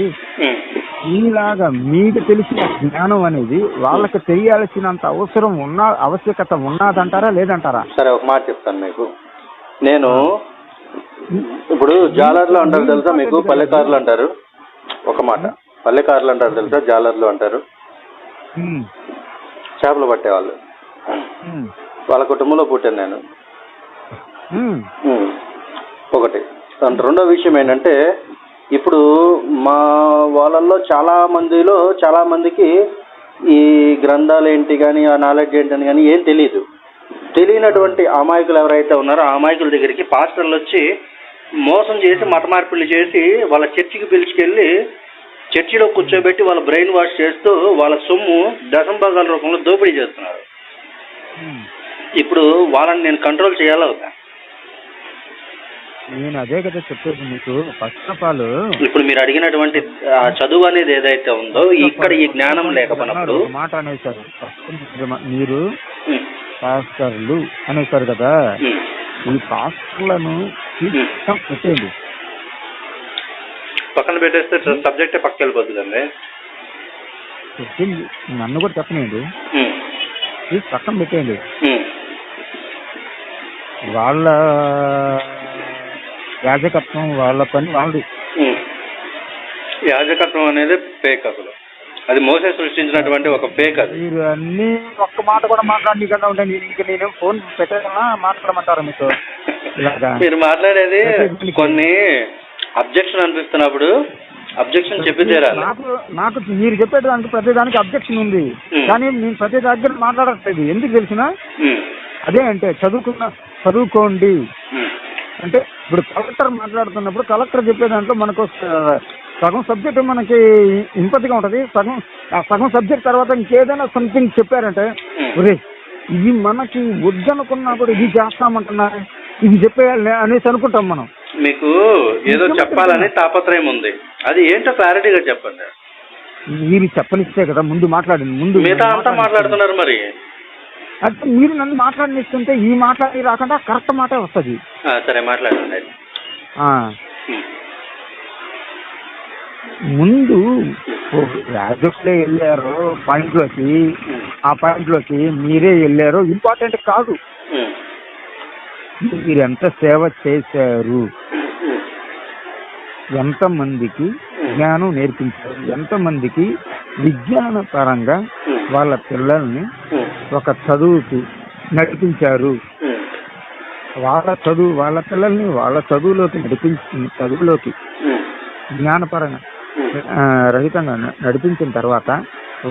మీలాగా మీకు తెలిసిన జ్ఞానం అనేది వాళ్ళకి తెలియాల్సినంత ఆవశ్యకత ఉన్నదంటారా లేదంటారా? సరే ఒక మాట చెప్తాను మీకు. నేను ఇప్పుడు జాలర్లు అంటారు తెలుసా మీకు? పల్లెకారులు అంటారు. ఒక మాట, పల్లెకారులు అంటారు తెలుసా? జాలర్లు అంటారు. చేపలు పట్టేవాళ్ళు. వాళ్ళ కుటుంబంలో పుట్టాను నేను. ఒకటి. రెండో విషయం ఏంటంటే, ఇప్పుడు మా వాళ్ళల్లో చాలా మందికి ఈ గ్రంథాలు ఏంటి కానీ ఆ నాలెడ్జ్ ఏంటని కానీ ఏం తెలియదు. తెలియనటువంటి అమాయకులు ఎవరైతే ఉన్నారో ఆ అమాయకుల దగ్గరికి పాస్టర్లు వచ్చి మోసం చేసి మత మార్పిళ్ళు చేసి వాళ్ళ చర్చికి పిలుచుకెళ్ళి చర్చిలో కూర్చోబెట్టి వాళ్ళ బ్రెయిన్ వాష్ చేస్తూ వాళ్ళ సొమ్ము దశంభాగాల రూపంలో దోపిడీ చేస్తున్నారు. ఇప్పుడు వాళ్ళని నేను కంట్రోల్ చేయాలా అవుతా? నేను అదే కదా చెప్పేది మీకు. ఫస్ట్ ఆఫ్ ఆల్ ఇప్పుడు మీరు అడిగినటువంటి చదువు అనేది ఏదైతే ఉందో ఇక్కడ ఈ జ్ఞానం లేకపోయినప్పుడు మాట అనేసారు. మీరు పాస్టర్లు అనేసారు కదా, ఈ పాస్టర్లను పెట్టేయండి. పక్కన పెట్టేస్తే సబ్జెక్టే పక్కకి వెళ్ళిపోతుందండి. నన్ను కూడా చెప్పనండి, పక్కన పెట్టేయండి. వాళ్ళ యాజకత్వం వాళ్ళ పని వాళ్ళది. యాజకత్వం అనేది ఫేక్. అసలు అది మోసే సృష్టించినటువంటి ఒక ఫేక్. అది మీరు అన్ని ఒక్క మాట కూడా మాట్లాడి కదా ఉంటాను. ఇంకా నేను ఫోన్ పెట్టేదన్నా మాట్లాడమంటారా మీతో? మీరు మాట్లాడేది కొన్ని అబ్జెక్షన్ అనిపిస్తున్నప్పుడు అబ్జెక్షన్ చెప్పి తీరాలి. నాకు మీరు చెప్పేదానికి ప్రతి దానికి అబ్జెక్షన్ ఉంది, కానీ నేను ప్రతి దగ్గర మాట్లాడట్లేదు. ఎందుకు తెలిసిన? అదే అంటే చదువుకోండి అంటే ఇప్పుడు కలెక్టర్ మాట్లాడుతున్నప్పుడు కలెక్టర్ చెప్పే దాంట్లో మనకు సగం సబ్జెక్ట్ మనకి ఇంపతిగా ఉంటుంది. సగం సబ్జెక్ట్ తర్వాత ఇంకేదైనా సంథింగ్ చెప్పారంటే ఒరే ఇది మనకి వద్దనుకున్నా కూడా ఇది చేస్తామంటున్నారు, ఇది చెప్పేయాలి అనేసి అనుకుంటాం మనం. మీకు ఏదో చెప్పాలని తాపత్రయం ఉంది, అది ఏంటో క్లారిటీగా చెప్పండి. మీరు చెప్పనిస్తే కదా ముందు మాట్లాడండి. ముందు మిగతా అంతా మాట్లాడుతున్నారు. మరి అంటే మీరు నన్ను మాట్లాడినిస్తుంటే ఈ మాట్లాడి రాకుండా కరెక్ట్ మాటే వస్తుంది. సరే మాట్లాడండి. ముందు యాజకులే వెళ్ళారు పాయింట్లోకి, ఆ పాయింట్లోకి మీరే వెళ్ళారు ఇంపార్టెంట్ కాదు. మీరు ఎంత సేవ చేశారు, ఎంతమందికి జ్ఞానం నేర్పించారు, ఎంతమందికి విజ్ఞాన పరంగా వాళ్ళ పిల్లల్ని ఒక చదువుకి నడిపించారు, వాళ్ళ పిల్లల్ని వాళ్ళ చదువులోకి జ్ఞానపరంగా రహితంగా నడిపించిన తర్వాత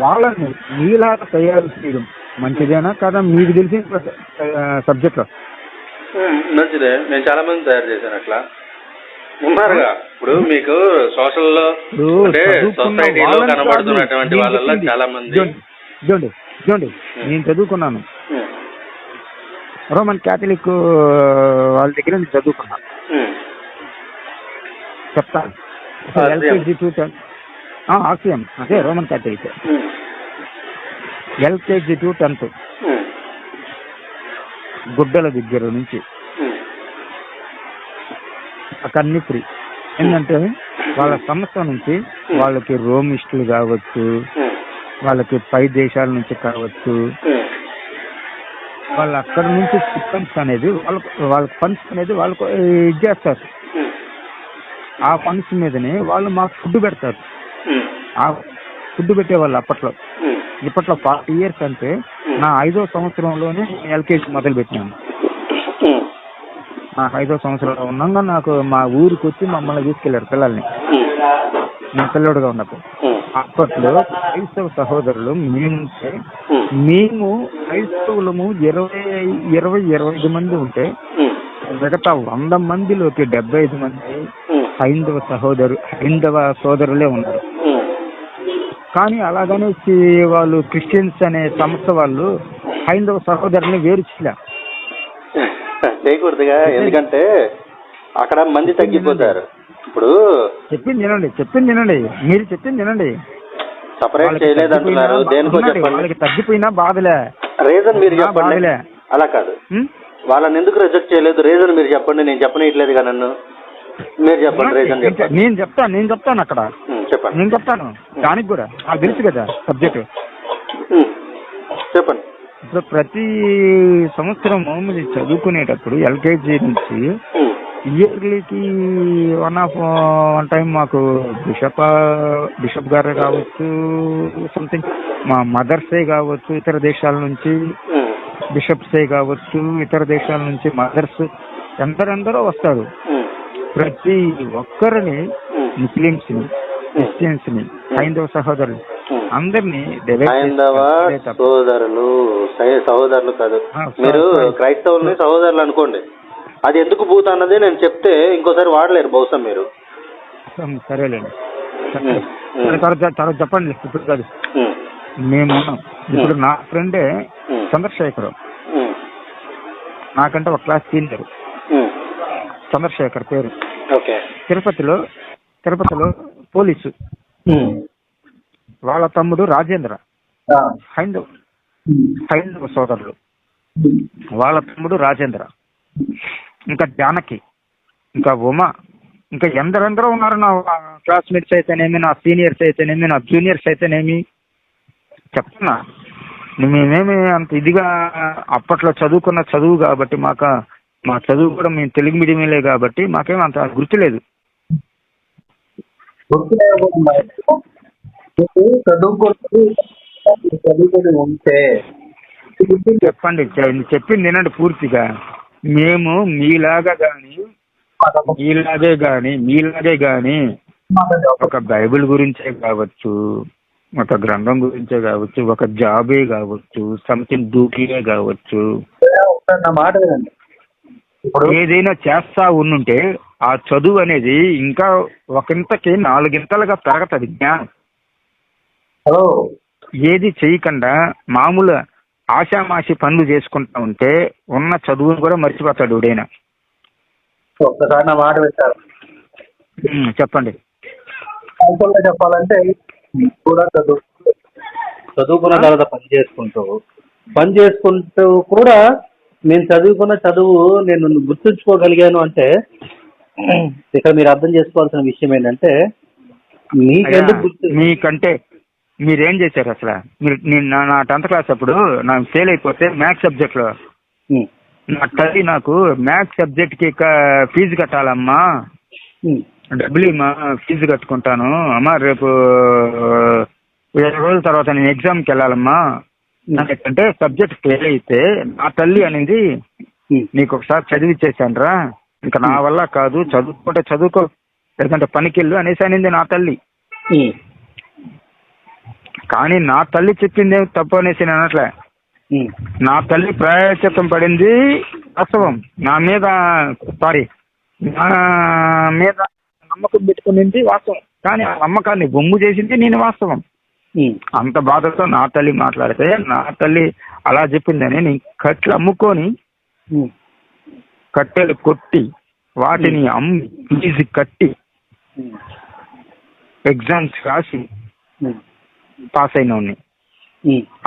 వాళ్ళని మీలాగా తయారు చేయడం మంచిదేనా కదా? మీకు తెలిసిన సబ్జెక్ట్లో మంచిదే. నేను చాలా మంది తయారు చేశాను అట్లా ఉన్నారుగా. ఇప్పుడు మీకు సోషల్లో అంటే సొసైటీలో కనబడుతున్నటువంటి వాళ్ళలో చాలా మంది చూడండి నేను చదువుకున్నాను, రోమన్ క్యాథలిక్ వాళ్ళ దగ్గర నేను చదువుకున్నాను. చెప్తాను, LKG to 10 ఆక్సియం అదే Roman Catholic, LKG to 10th గుడ్డల దగ్గర నుంచి అక్కడన్నీ ఫ్రీ. ఏంటంటే వాళ్ళ సంస్థ నుంచి వాళ్ళకి రోమిస్టులు కావచ్చు, వాళ్ళకి పై దేశాల నుంచి కావచ్చు, వాళ్ళు అక్కడ నుంచి ఫండ్స్ అనేది వాళ్ళకి ఫండ్స్ అనేది వాళ్ళకు ఇచ్చేస్తారు. ఆ ఫండ్స్ మీదనే వాళ్ళు మాకు ఫుడ్ పెడతారు. ఆ ఫుడ్ పెట్టేవాళ్ళు అప్పట్లో. ఇప్పట్లో 40 years అంటే నా 5వ సంవత్సరంలోనే LKG మొదలు పెట్టినాను. నాకు 5వ సంవత్సరంలో ఉన్నాగా నాకు మా ఊరికి వచ్చి మమ్మల్ని తీసుకెళ్లారు పిల్లల్ని, నేను పిల్లడుగా ఉన్నప్పుడు. అప్పట్లో క్రైస్తవ సహోదరులు మేము క్రైస్తవులము 25 మంది ఉంటే మిగతా 100 మందిలోకి 75 మంది హైందవ సోదరులే ఉన్నారు. కానీ అలాగనే వాళ్ళు క్రిస్టియన్స్ అనే సంస్థ వాళ్ళు హైందవ సహోదరుని వేరు చేయకూడదుగా, ఎందుకంటే అక్కడ మంది తగ్గిపోతారు. ఇప్పుడు చెప్పింది వినండి మీరు చెప్పింది వినండి. సపరేట్ చేయలేదు అంటున్నారు, దేనికో చెప్పండి. వాళ్ళకి తగ్గిపోయినా బాధలే, రీజన్ మీరు చెప్పండి. అలా కాదు, వాళ్ళని ఎందుకు రిజెక్ట్ చేయలేదు రీజన్ మీరు చెప్పండి. నేను చెప్పనట్లేదుగా, నన్ను మీరు చెప్పండి రీజన్ చెప్పండి. నేను చెప్తాను అక్కడ చెప్పండి, నేను చెప్తాను. దానికి కూడా నాకు తెలుసు కదా సబ్జెక్టు. చెప్పండి. ఇప్పుడు ప్రతి సంవత్సరము మీరు చదువుకునేటప్పుడు LKG నుంచి ఇయర్లీకి వన్ టైం మాకు బిషప్ గారే కావచ్చు, సంథింగ్ మా మదర్సే కావచ్చు, ఇతర దేశాల నుంచి బిషప్సే కావచ్చు, ఇతర దేశాల నుంచి మదర్స్ ఎందరెందరో వస్తారు. ప్రతి ఒక్కరిని ముస్లిమ్స్ ని, క్రిస్టియన్స్ ని, హైందవ సహోదరులు అందరినీ సహోదరులు కాదు, మీరు క్రైస్తవుల్ని సహోదరులు అనుకోండి. అది ఎందుకు భూత అన్నది నేను చెప్తే ఇంకోసారి వాడలేరు బహుశా మీరు. సరేలేండి, తర్వాత చెప్పండి. ఇప్పుడు కాదు, మేము ఇప్పుడు నా ఫ్రెండే చంద్రశేఖర్, నాకంటే ఒక క్లాస్ సీనియర్, చంద్రశేఖర్ పేరు. తిరుపతిలో పోలీసు. వాళ్ళ తమ్ముడు రాజేంద్ర, హైందవ సోదరులు. వాళ్ళ తమ్ముడు రాజేంద్ర, ఇంకా జానకి, ఇంకా ఉమా, ఇంకా ఎందరెందరో ఉన్నారు. నా క్లాస్మేట్స్ అయితేనేమి, నా సీనియర్స్ అయితేనేమి, నా జూనియర్స్ అయితేనేమి. చెప్తున్నా, మేమేమి అంత ఇదిగా అప్పట్లో చదువుకున్న చదువు కాబట్టి మా చదువు కూడా మేము తెలుగు మీడియంలే కాబట్టి మాకేం అంత గుర్తులేదు. చెప్పండి, చెప్పింది వినండి పూర్తిగా. మేము మీలాగే గాని ఒక బైబిల్ గురించే కావచ్చు, ఒక గ్రంథం గురించే కావచ్చు, ఒక జాబే కావచ్చు, సంథింగ్ డ్యూటీయే కావచ్చు, ఏదైనా చేస్తా ఉంటే ఆ చదువు అనేది ఇంకా ఒకంతకి 4 గింతలుగా పెరగతది జ్ఞానం. ఏది చేయకుండా మామూలు ఆషామాషి పనులు చేసుకుంటా ఉంటే ఉన్న చదువును కూడా మర్చిపోతాడు ఎవడైనా. ఒక్కసారి నా మాట పెట్టారు. చెప్పండి. చెప్పాలంటే కూడా చదువుకున్న తర్వాత పని చేసుకుంటూ కూడా నేను చదువుకున్న చదువు నేను గుర్తుంచుకోగలిగాను అంటే ఇక్కడ మీరు అర్థం చేసుకోవాల్సిన విషయం ఏంటంటే మీకెందుకు గుర్తు మీకంటే మీరేం చేశారు అసలు? నేను నా 10th క్లాస్ అప్పుడు నాకు ఫెయిల్ అయిపోతే మ్యాథ్స్ సబ్జెక్ట్లో నా తల్లి నాకు మ్యాథ్స్ సబ్జెక్ట్కి ఫీజు కట్టాలమ్మా, డబ్బులు ఇమ్మా, ఫీజు కట్టుకుంటాను అమ్మా, రేపు 20 రోజుల తర్వాత నేను ఎగ్జామ్కి వెళ్ళాలమ్మా అంటే సబ్జెక్ట్ ఫెయిల్ అయితే నా తల్లి అనేది నీకు ఒకసారి చదివిచ్చేసాను రా, ఇంకా నా వల్ల కాదు, చదువుకుంటే చదువుకో లేదంటే పనికెళ్ళు అనేసి అనింది నా తల్లి. కానీ నా తల్లి చెప్పింది తప్పు అనేసి నేను అనట్లే. నా తల్లి ప్రాయశ్చిత్తం పడింది వాస్తవం, నా మీద నమ్మకం పెట్టుకునింది వాస్తవం, కానీ ఆ నమ్మకాన్ని బొమ్ము చేసింది నేను వాస్తవం. అంత బాధతో నా తల్లి మాట్లాడితే నా తల్లి అలా చెప్పిందని నేను కట్లు అమ్ముకొని కట్టెలు కొట్టి వాటిని అమ్మి ఫీజు కట్టి ఎగ్జామ్స్ రాసి పాస్ అయిన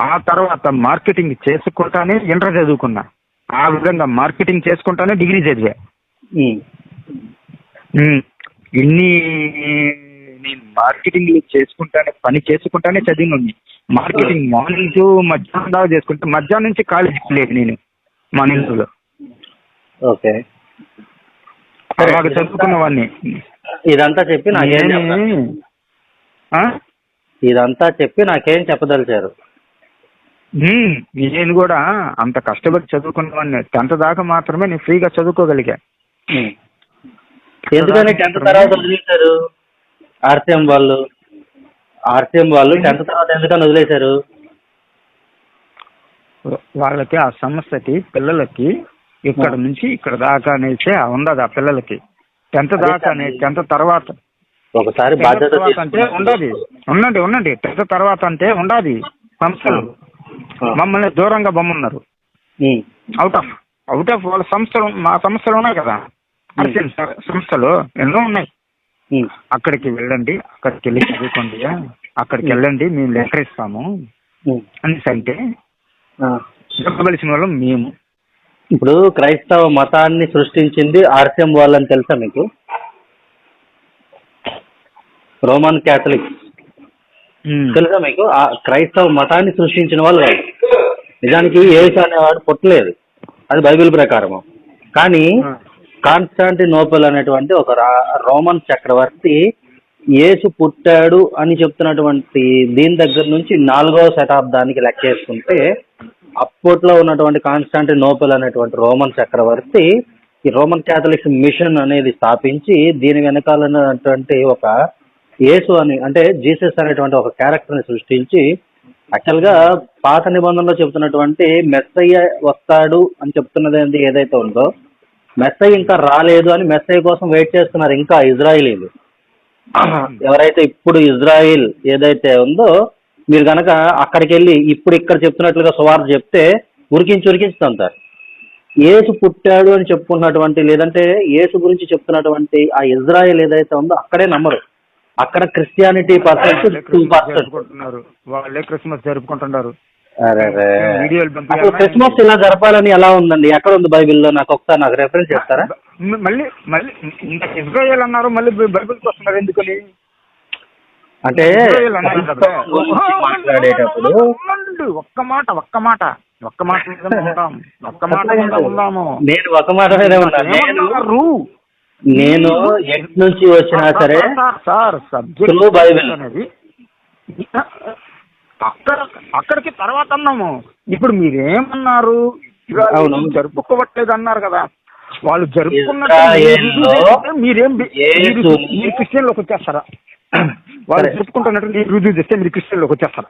ఆ తర్వాత మార్కెటింగ్ చేసుకుంటానే ఇంటర్ చదువుకున్నా, ఆ విధంగా మార్కెటింగ్ చేసుకుంటానే డిగ్రీ చదివా. ఇన్ని నేను మార్కెటింగ్ చేసుకుంటానే పని చేసుకుంటానే చదివినండి. మార్కెటింగ్ మార్నింగ్ టు మధ్యాహ్నం దాకా చేసుకుంటే మధ్యాహ్నం నుంచి కాలేజీకి లేదు నేను మా నెల్లూరులో. ఓకే, అలాగ చదువుకున్నవాడిని. ఇదంతా చెప్పి నాకేం చెప్పదలిచారు? నేను కూడా అంత కష్టపడి చదువుకున్నవాడిని. 10th దాకా మాత్రమే నేను ఫ్రీగా చదువుకోగలిగా. ఎందుకని 10th తర్వాత వదిలేశారు? ఆర్సీఎం వాళ్ళు 10th తర్వాత ఎందుకని వదిలేశారు? వాళ్ళకి ఆ సంస్థకి పిల్లలకి ఇక్కడ నుంచి ఇక్కడ దాకా అనేసి ఉండదు. ఆ పిల్లలకి 10th దాకా అనేది 10th తర్వాత ఒకసారి బాధ్యత అంటే ఉండదు. ఉండండి 10th తర్వాత అంటే ఉండదు. సంస్థలు మమ్మల్ని దూరంగా బొమ్మన్నారు. అవుట్ ఆఫ్ వాళ్ళ సంస్థలు, మా సంస్థలు ఉన్నాయి కదా, సంస్థలు ఎన్నో ఉన్నాయి. అక్కడికి వెళ్ళండి, అక్కడికి వెళ్ళి చదువుకోండి, అక్కడికి వెళ్ళండి, మేము లెటర్ ఇస్తాము అనేసి అంటే చెప్పవలసిన వాళ్ళం మేము. ఇప్పుడు క్రైస్తవ మతాన్ని సృష్టించింది ఆర్సీఎం వాళ్ళని తెలుసా మీకు? రోమన్ క్యాథలిక్స్ తెలుసా మీకు? ఆ క్రైస్తవ మతాన్ని సృష్టించిన వాళ్ళు కాదు. నిజానికి యేసు అనేవాడు పుట్టలేదు, అది బైబిల్ ప్రకారము. కానీ కాన్స్టాంటినోపుల్ అనేటువంటి ఒక రోమన్ చక్రవర్తి యేసు పుట్టాడు అని చెప్తున్నటువంటి దీని దగ్గర నుంచి 4వ శతాబ్దానికి లెక్కేసుకుంటే అప్పట్లో ఉన్నటువంటి కాన్స్టాంటినోపుల్ అనేటువంటి రోమన్ చక్రవర్తి ఈ రోమన్ క్యాథలిక్స్ మిషన్ అనేది స్థాపించి దీని వెనకాల ఉన్నటువంటి ఒక యేసు అని అంటే జీసస్ అనేటువంటి ఒక క్యారెక్టర్ని సృష్టించి యాక్చువల్గా పాత నిబంధనలో చెప్తున్నటువంటి మెస్సయ్య వస్తాడు అని చెప్తున్నది ఏదైతే ఉందో, మెస్సయ్య ఇంకా రాలేదు అని మెస్సయ్య కోసం వెయిట్ చేస్తున్నారు ఇంకా ఇజ్రాయిలీలు. ఎవరైతే ఇప్పుడు ఇజ్రాయిల్ ఏదైతే ఉందో, మీరు కనుక అక్కడికి వెళ్ళి ఇప్పుడు ఇక్కడ చెప్తున్నట్లుగా సువార్త చెప్తే ఉరికించి తంతారు. యేసు పుట్టాడు అని చెప్పుకున్నటువంటి లేదంటే యేసు గురించి చెప్తున్నటువంటి ఆ ఇజ్రాయిల్ ఏదైతే ఉందో అక్కడే నమ్మరు. అక్కడ క్రిస్టియానిటీ వాళ్ళే క్రిస్మస్ జరుపుకుంటున్నారు. క్రిస్మస్ ఇలా జరపాలని ఎలా ఉందండి? ఎక్కడ ఉంది బైబిల్లో? నాకు ఒకసారి నాకు రెఫరెన్స్ చేస్తారా? మళ్ళీ ఇజ్రాయెల్ అన్నారు, మళ్ళీ బైబిల్కి వస్తున్నారు ఎందుకని? అంటే మాట్లాడేటప్పుడు ఒక్క మాట ఉందాము. నేను ఒక మాట మీద ఉన్నాను. నేను ఎట్ నుంచి వచ్చినా సరే బైబిల్ అనేది అక్కడికి తర్వాత అన్నాము. ఇప్పుడు మీరేమన్నారు? జరుపుకోవట్లేదు అన్నారు కదా. వాళ్ళు జరుపుకున్నట్టు మీరు క్రిస్టియన్లోకి వచ్చేస్తారా? వాళ్ళు జరుపుకుంటున్నట్టు మీరు రుజువు చేస్తే మీరు క్రిస్టియన్లోకి వచ్చేస్తారా?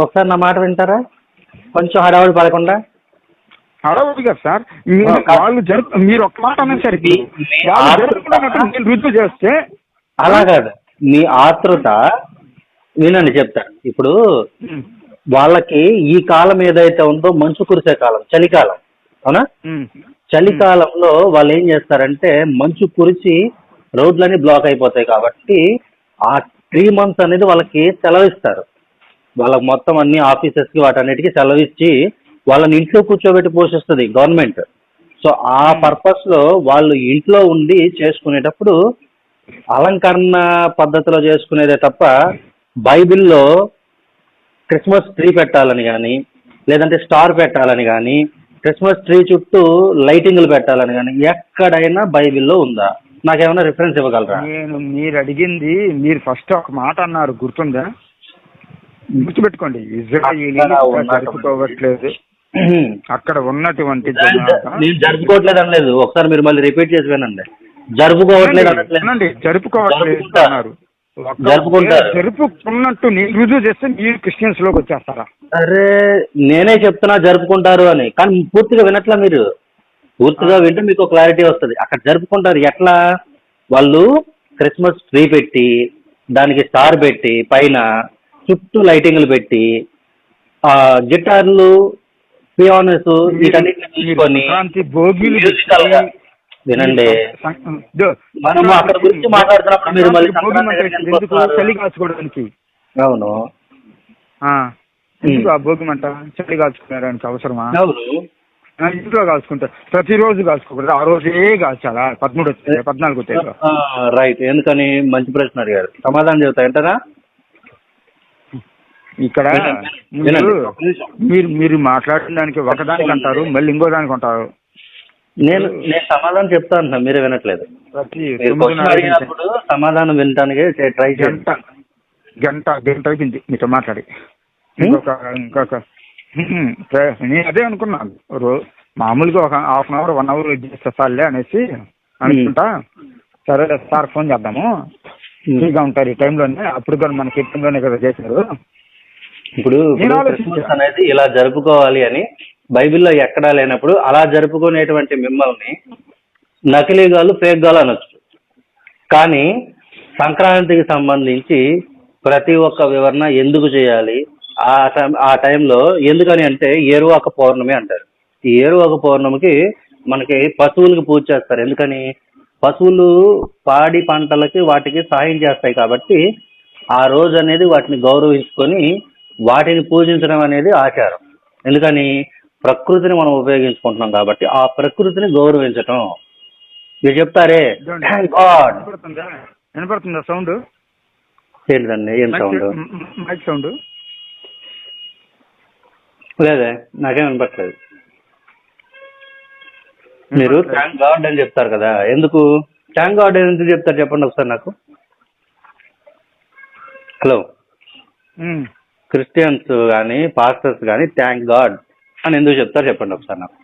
ఒకసారి నా మాట వింటారా? కొంచెం హడావుడి పడకుండా. హడావుడి కదా సార్, వాళ్ళు మీరు ఒక్క మాట అనేసరికి జరుపుకున్నట్టు రుజువు చేస్తే అలా కాదు. మీ ఆతృత నేనండి చెప్తాను. ఇప్పుడు వాళ్ళకి ఈ కాలం ఏదైతే ఉందో మంచు కురిసే కాలం, చలికాలం, అవునా? చలికాలంలో వాళ్ళు ఏం చేస్తారంటే మంచు కురిసి రోడ్లన్నీ బ్లాక్ అయిపోతాయి కాబట్టి ఆ 3 months అనేది వాళ్ళకి సెలవిస్తారు. వాళ్ళకి మొత్తం అన్ని ఆఫీసెస్కి వాటన్నిటికీ సెలవిచ్చి వాళ్ళని ఇంట్లో కూర్చోబెట్టి పోషిస్తుంది గవర్నమెంట్. సో ఆ పర్పస్ లో వాళ్ళు ఇంట్లో ఉండి చేసుకునేటప్పుడు అలంకరణ పద్ధతిలో చేసుకునేదే తప్ప బైబిల్లో క్రిస్మస్ ట్రీ పెట్టాలని కానీ, లేదంటే స్టార్ పెట్టాలని కానీ, క్రిస్మస్ ట్రీ చుట్టూ లైటింగ్లు పెట్టాలని కానీ ఎక్కడైనా బైబిల్లో ఉందా? నాకేమైనా రిఫరెన్స్ ఇవ్వగలరా? మీరు అడిగింది, మీరు ఫస్ట్ ఒక మాట అన్నారు, గుర్తుందా? గుర్తుపెట్టుకోండి, ఇజ్రాయేల్ జరుపుకోవట్లేదు, అక్కడ ఉన్నటువంటి నేను జరుపుకోవట్లేదు అనలేదు. ఒకసారి మీరు మళ్ళీ రిపీట్ చేసి వినండి. జరుపుకోవట్లేదు అనట్లేదు, జరుపుకోవట్లేదు అన్నారు. జరుపుకుంటారు. జరుపుకున్నట్టు రుజువు చేస్తే మీరు క్రిస్టియన్స్ లోకి వచ్చేస్తారా? అరే నేనే చెప్తున్నా జరుపుకుంటారు అని, కానీ పూర్తిగా వినట్లా మీరు. పూర్తిగా వింటే మీకు క్లారిటీ వస్తుంది. అక్కడ జరుపుకుంటారు ఎట్లా? వాళ్ళు క్రిస్మస్ ట్రీ పెట్టి, దానికి స్టార్ పెట్టి, పైన చుట్టూ లైటింగ్లు పెట్టి, గిటార్లు, పియానోస్ వీటన్నిటిని తీసుకొని మ్యూజికల్ గా వినండి. మనం అక్కడ గురించి మాట్లాడుతున్నప్పుడు మీరు మళ్ళీ చలి కాచుకోవడానికి. అవును, భోగి మంట చలి కాచుకోవడానికి అవసరమా? అవును, ఇంట్లో కాల్చుకుంటారు. ప్రతిరోజు కాల్చుకోకూడదు, ఆ రోజే కాల్చాలా? 13 14 రైట్. ఎందుకని? మంచి ప్రశ్న అడిగారు, సమాధానం చెబుతా ఏంటరా. ఇక్కడ మీరు మాట్లాడిన దానికి ఒకదానికి అంటారు, మళ్ళీ ఇంకో దానికి అంటారు. నేను సమాధానం చెప్తా అంటున్నా, మీరే వినట్లేదు. అడిగినప్పుడు సమాధానం వినటానికి ట్రై చేయండి. గంట అయిపోయింది మీతో మాట్లాడి. ఇంకొక నేను అదే అనుకున్నాను, మామూలుగా ఒక హాఫ్ అన్ అవర్ 1 అవర్ చేస్తే చాలే అనేసి అనుకుంటా. సరే సార్ ఫోన్ చేద్దాము, ఫ్రీగా ఉంటారు ఈ టైంలోనే, అప్పుడు కూడా మనకి ఈ టైంలోనే కదా చేశారు. ఇప్పుడు క్రిస్మస్ అనేది ఇలా జరుపుకోవాలి అని బైబిల్లో ఎక్కడా లేనప్పుడు అలా జరుపుకునేటువంటి మిమ్మల్ని నకిలీగాలు, ఫేక్గాలు అనొచ్చు. కానీ సంక్రాంతికి సంబంధించి ప్రతి ఒక్క వివరణ ఎందుకు చేయాలి ఆ టైంలో, ఎందుకని అంటే ఏరువాక పౌర్ణమి అంటారు. ఈ ఏరువాక పౌర్ణమికి మనకి పశువులకి పూజ చేస్తారు. ఎందుకని? పశువులు పాడి పంటలకి వాటికి సాయం చేస్తాయి కాబట్టి ఆ రోజు అనేది వాటిని గౌరవించుకొని వాటిని పూజించడం అనేది ఆచారం. ఎందుకని? ప్రకృతిని మనం ఉపయోగించుకుంటున్నాం కాబట్టి ఆ ప్రకృతిని గౌరవించటం. మీరు చెప్తారే వినపడుతుందా సౌండ్? ఏంటండి? ఏం సౌండ్? మైక్ సౌండ్ లేదే, నాకేం వినపట్లేదు. మీరు థ్యాంక్ గాడ్ అని చెప్తారు కదా, ఎందుకు థ్యాంక్ గాడ్ ఎందుకు చెప్తారు చెప్పండి ఒకసారి నాకు. హలో, క్రిస్టియన్స్ కానీ పాస్టర్స్ కానీ థ్యాంక్ గాడ్ అని ఎందుకు చెప్తారు చెప్పండి ఒకసారి నాకు.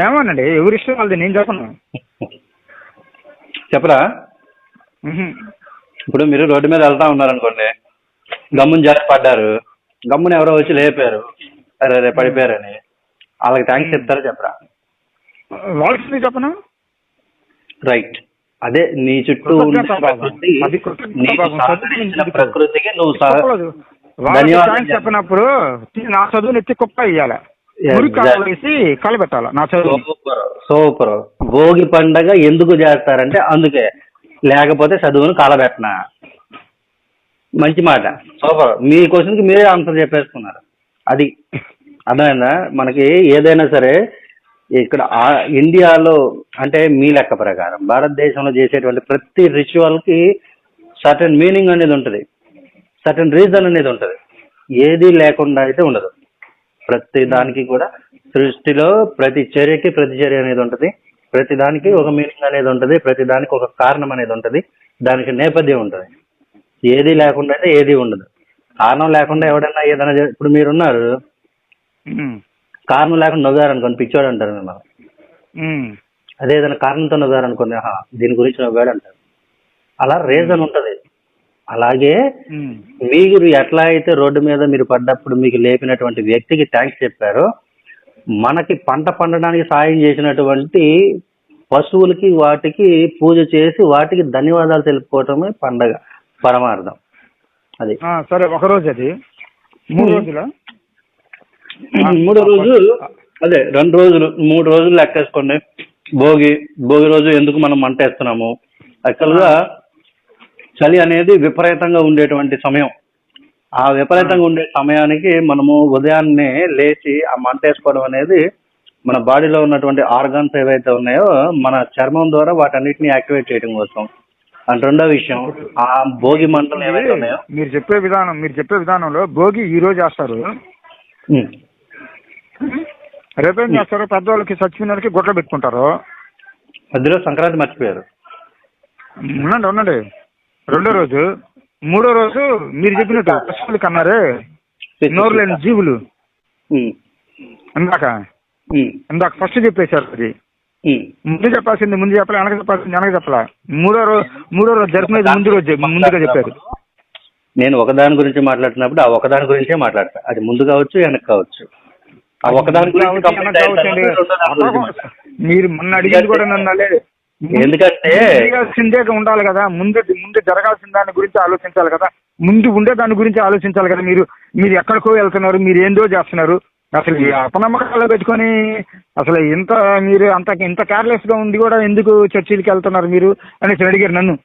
ఏమోనండి, ఎవరి ఇష్టం వాళ్ళది, నేను చెప్పను. చెప్పరా? ఇప్పుడు మీరు రోడ్డు మీద వెళ్తా ఉన్నారనుకోండి, గమ్ముని జారి పడ్డారు, గమ్ముని ఎవరో వచ్చి లేపారు, అరే పడిపోయారని, వాళ్ళకి థ్యాంక్స్ చెప్తారా చెప్పరా? వాళ్ళకి చెప్పను. రైట్. అదే నీ చుట్టూ ప్రకృతికి నువ్వు ధన్యవాదాలు చెప్పినప్పుడు నా చదువుని ఎత్తి కుప్ప ఇయ్యాలి, వేసి కలబెట్టాలి నా చదువు. సూపర్. భోగి పండగ ఎందుకు చేస్తారంటే అందుకే, లేకపోతే చదువును కాలబెట్టనా. మంచి మాట, సూపర్. మీ క్వశ్చన్కి మీరే ఆన్సర్ చెప్పేసుకున్నారు. అది అర్థమైందా? మనకి ఏదైనా సరే ఇక్కడ ఇండియాలో అంటే మీ లెక్క ప్రకారం భారతదేశంలో చేసేటువంటి ప్రతి రిచువల్కి సర్టెన్ మీనింగ్ అనేది ఉంటుంది, సర్టెన్ రీజన్ అనేది ఉంటుంది. ఏది లేకుండా అయితే ఉండదు. ప్రతి దానికి కూడా సృష్టిలో ప్రతి చర్యకి ప్రతిచర్య అనేది ఉంటుంది, ప్రతి దానికి ఒక మీనింగ్ అనేది ఉంటుంది, ప్రతి దానికి ఒక కారణం అనేది ఉంటుంది, దానికి నేపథ్యం ఉంటుంది. ఏది లేకుండా అయితే ఏది ఉండదు. కారణం లేకుండా ఎవడన్నా ఏదైనా ఇప్పుడు మీరున్నారు, కారణం లేకుండా నవ్వారు అనుకోండి పిచ్చోడు అంటారు మిమ్మల్ని. అదే ఏదైనా కారణంతో నవ్వారు అనుకోండి, దీని గురించి నవ్వాడు అంటారు. అలా రీజన్ ఉంటుంది. అలాగే మీరు ఎట్లా అయితే రోడ్డు మీద మీరు పడ్డప్పుడు మీకు లేపినటువంటి వ్యక్తికి థ్యాంక్స్ చెప్పారో, మనకి పంట పండడానికి సాయం చేసినటువంటి పశువులకి వాటికి పూజ చేసి వాటికి ధన్యవాదాలు తెలుపుకోవటమే పండగ పరమార్థం. అది సరే. ఒక రోజు అది 3 రోజుల 3 రోజులు, అదే 2 రోజులు 3 రోజులు లెక్కేసుకోండి. భోగి రోజు ఎందుకు మనం మంట వేస్తున్నాము? యాక్చువల్గా చలి అనేది విపరీతంగా ఉండేటువంటి సమయం. ఆ విపరీతంగా ఉండే సమయానికి మనము ఉదయాన్నే లేచి ఆ మంట వేసుకోవడం అనేది మన బాడీలో ఉన్నటువంటి ఆర్గాన్స్ ఏవైతే ఉన్నాయో మన చర్మం ద్వారా వాటన్నిటిని యాక్టివేట్ చేయడం కోసం. అండ్ రెండో విషయం, ఆ భోగి మంటలు ఏవైతే ఉన్నాయో మీరు చెప్పే విధానంలో భోగి ఈ రోజు చేస్తారు, రేపేం చేస్తారు? పెద్దవాళ్ళకి చచ్చిపోయినకి గుడ్లు పెట్టుకుంటారు. మధ్యలో సంక్రాంతి మర్చిపోయారు. ఉండండి. రెండో రోజు, మూడో రోజు మీరు చెప్పినట్టు పశువులు కన్నారే నోరు లేని జీవులు, ఇందాక ఫస్ట్ చెప్పేశారు. అది ముందు చెప్పాల్సింది ముందు చెప్పలే, వెనక చెప్పాల్సింది వెనక చెప్పలే. మూడో రోజు జరుపుకునేది ముందుగా చెప్పారు. నేను ఒకదాని గురించి మాట్లాడుతున్నప్పుడు ఆ ఒకదాని గురించే మాట్లాడతా. అది ముందు కావచ్చు, వెనక కావచ్చు. ఆ ఒకదాని మీరు మొన్న అడిగింది కూడా నన్ను లేదు. ఎందుకంటే ఉండాలి కదా, ముందు జరగాల్సిన దాని గురించి ఆలోచించాలి కదా, ముందు ఉండే దాని గురించి ఆలోచించాలి కదా. మీరు ఎక్కడికో వెళ్తున్నారు, మీరు ఏందో చేస్తున్నారు. అసలు అపనమ్మకాలు పెట్టుకొని అసలు ఇంత కేర్లెస్ గా ఉండి కూడా ఎందుకు చర్చిలకి వెళ్తున్నారు మీరు అనేసి అడిగారు నన్ను.